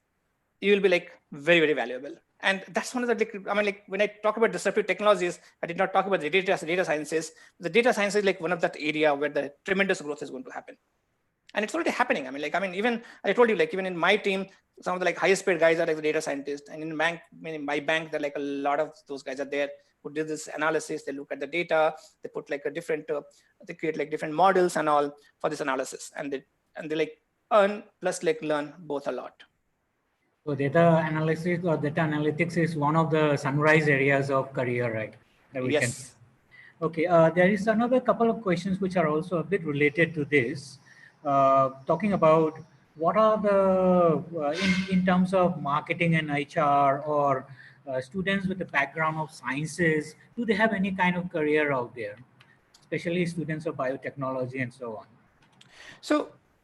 you will be like very, very valuable. And that's one of the, I mean, like when I talk about disruptive technologies, I did not talk about the data sciences. The data science is like one of that area where the tremendous growth is going to happen. And it's already happening. I mean, even I told you, like even in my team, some of the like highest paid guys are like the data scientists. And in bank, I mean, in my bank, there like a lot of those guys are there who did this analysis. They look at the data, they put like a different, they create like different models and all for this analysis. And they like earn plus like learn both a lot. So data analysis or data analytics is one of the sunrise areas of career, right? That we can. Yes. Okay, there is another couple of questions which are also a bit related to this, talking about what are the, in terms of marketing and HR or students with a background of sciences, do they have any kind of career out there, especially students of biotechnology and so on?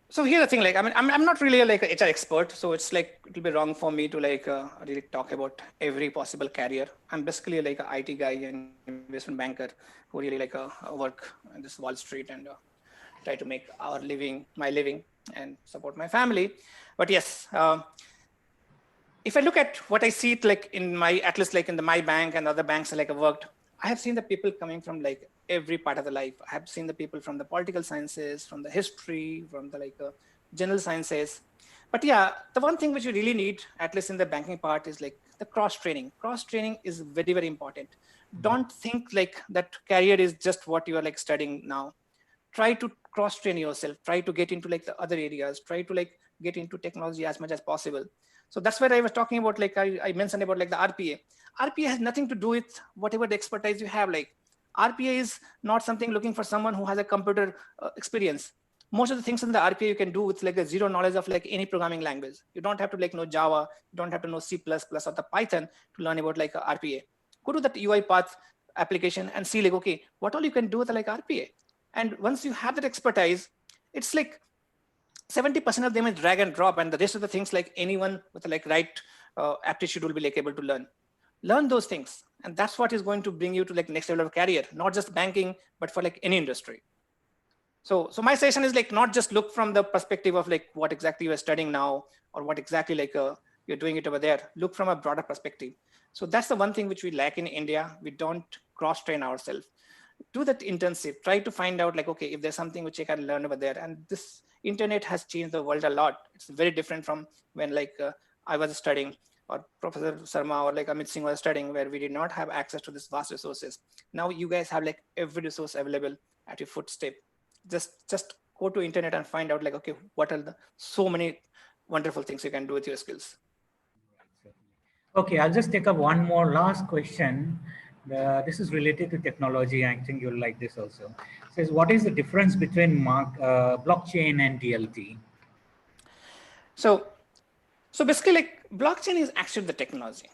So here's the thing, like, I mean, I'm not really like a HR expert, so it's like, it'll be wrong for me to like really talk about every possible career. I'm basically like an IT guy and investment banker who really like work on this Wall Street and try to make my living and support my family. But yes, if I look at what I see like in my, at least like in my bank and other banks like I've worked, I have seen the people coming from like every part of the life. I have seen the people from the political sciences, from the history, from the like general sciences. But yeah, the one thing which you really need, at least in the banking part, is like the cross training. Cross training is very, very important. Don't think like that career is just what you are like studying now. Try to cross train yourself. Try to get into like the other areas. Try to like get into technology as much as possible. So that's where I was talking about, like I mentioned about like the RPA. RPA has nothing to do with whatever the expertise you have. Like RPA is not something looking for someone who has a computer experience. Most of the things in the RPA you can do with like a zero knowledge of like any programming language. You don't have to like know Java. You don't have to know C++ or the Python to learn about like RPA. Go to that UiPath application and see like, okay, what all you can do with like RPA. And once you have that expertise, it's like 70% of them is drag and drop, and the rest of the things like anyone with like right aptitude will be like able to learn those things. And that's what is going to bring you to like next level of career, not just banking, but for like any industry. So my suggestion is like, not just look from the perspective of like what exactly you are studying now or what exactly like you're doing it over there. Look from a broader perspective. So that's the one thing which we lack in India. We don't cross train ourselves. Do that internship. Try to find out like, okay, if there's something which I can learn over there. And this internet has changed the world a lot. It's very different from when like I was studying, or Professor Sarma or like Amit Singh was studying, where we did not have access to this vast resources. Now you guys have like every resource available at your footstep. Just go to internet and find out like, okay, what are the so many wonderful things you can do with your skills. Okay, I'll just take up one more last question. This is related to technology. I think you'll like this also. It says, what is the difference between blockchain and DLT? So basically, like blockchain is actually the technology.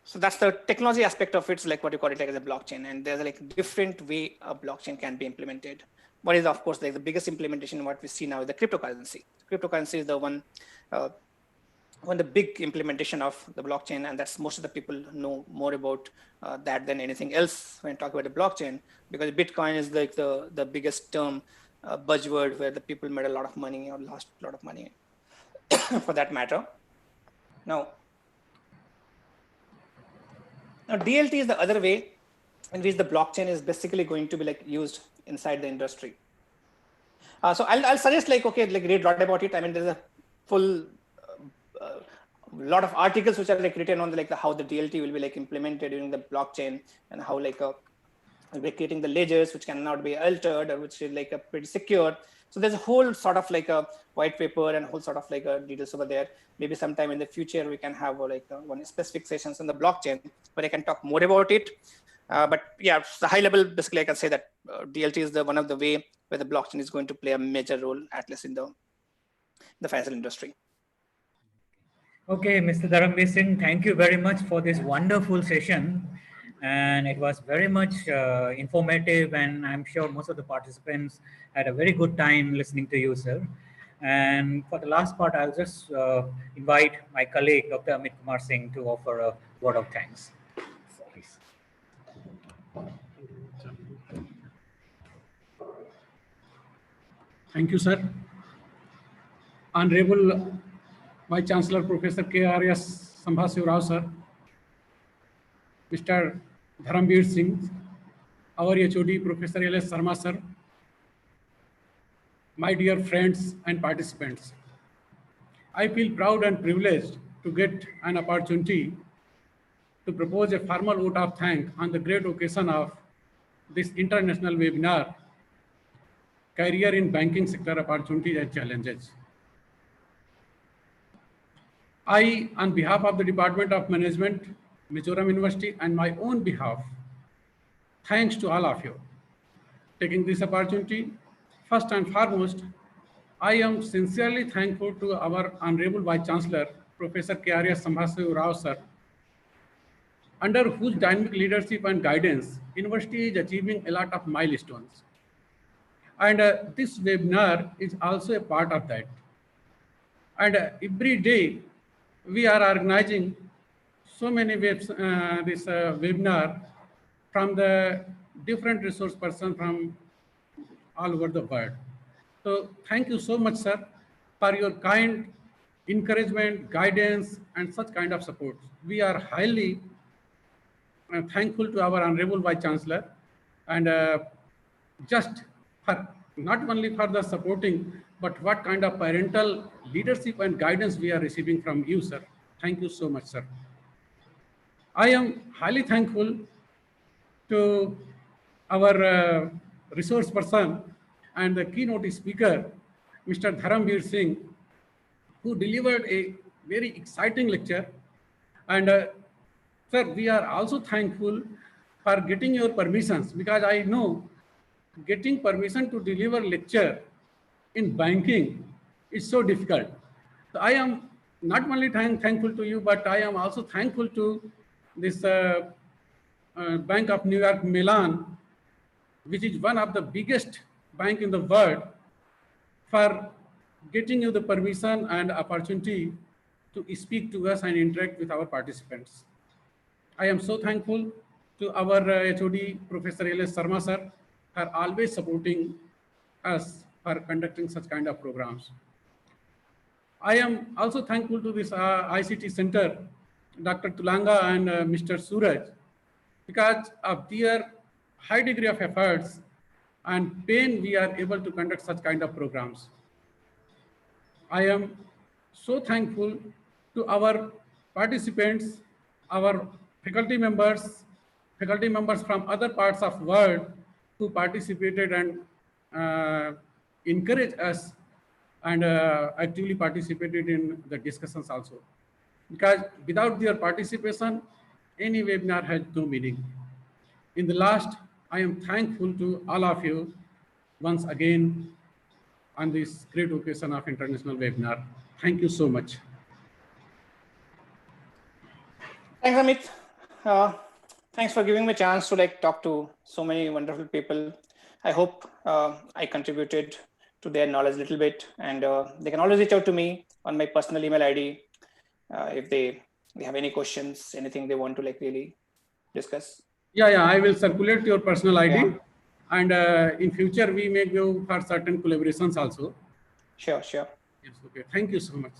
So that's the technology aspect of it's like what you call it like as a blockchain. And there's like different way a blockchain can be implemented. What is of course like the biggest implementation what we see now is the cryptocurrency. Cryptocurrency is the one the big implementation of the blockchain, and that's most of the people know more about that than anything else when talking about the blockchain, because Bitcoin is like the biggest term buzzword where the people made a lot of money or lost a lot of money for that matter. Now DLT is the other way in which the blockchain is basically going to be like used inside the industry. So I'll suggest like, okay, like read a lot about it. I mean, there's a full lot of articles which are like written on like how the DLT will be like implemented during the blockchain, and how like we're creating the ledgers which cannot be altered, or which is like a pretty secure. So there's a whole sort of like a white paper and a whole sort of like a details over there. Maybe sometime in the future we can have like one specific sessions on the blockchain where I can talk more about it. But yeah, the high level, basically I can say that DLT is the one of the way where the blockchain is going to play a major role, at least in the financial industry. Okay, Mr. Dharamveer Singh, thank you very much for this wonderful session. And it was very much informative, and I'm sure most of the participants had a very good time listening to you, sir. And for the last part, I'll just invite my colleague, Dr. Amit Kumar Singh, to offer a word of thanks. Please. Thank you, sir. Honorable Vice Chancellor Professor K.R.S. Sambhasiv Rao, sir. Mr. Dharambir Singh, our HOD, Professor L.S. Sarma sir, my dear friends and participants. I feel proud and privileged to get an opportunity to propose a formal vote of thanks on the great occasion of this international webinar, Career in Banking Sector Opportunities and Challenges. I, on behalf of the Department of Management, Mizoram University, and my own behalf, thanks to all of you. Taking this opportunity, first and foremost, I am sincerely thankful to our Honorable Vice Chancellor, Professor K.R.S. Sambhasadev Rao sir, under whose dynamic leadership and guidance, university is achieving a lot of milestones. And this webinar is also a part of that. And every day, we are organizing so many webinar from the different resource persons from all over the world. So thank you so much, sir, for your kind encouragement, guidance, and such kind of support. We are highly thankful to our Honorable Vice Chancellor, and just for not only for the supporting, but what kind of parental leadership and guidance we are receiving from you, sir. Thank you so much, sir. I am highly thankful to our resource person and the keynote speaker, Mr. Dharambir Singh, who delivered a very exciting lecture. And sir, we are also thankful for getting your permissions, because I know getting permission to deliver lecture in banking is so difficult. So I am not only thankful to you, but I am also thankful to this Bank of New York Mellon, which is one of the biggest bank in the world, for getting you the permission and opportunity to speak to us and interact with our participants. I am so thankful to our HOD, Professor L.S. Sarma sir, for always supporting us for conducting such kind of programs. I am also thankful to this ICT Center, Dr. Tulanga and Mr. Suraj, because of their high degree of efforts and pain, we are able to conduct such kind of programs. I am so thankful to our participants, our faculty members from other parts of the world who participated and encouraged us and actively participated in the discussions also. Because without their participation, any webinar has no meaning. In the last, I am thankful to all of you once again on this great occasion of international webinar. Thank you so much. Thanks, Amit. Thanks for giving me a chance to talk to so many wonderful people. I hope I contributed to their knowledge a little bit, and they can always reach out to me on my personal email ID if they have any questions, anything they want to really discuss. Yeah, I will circulate your personal ID, and in future we may go for certain collaborations also. Sure. Yes, okay. Thank you so much.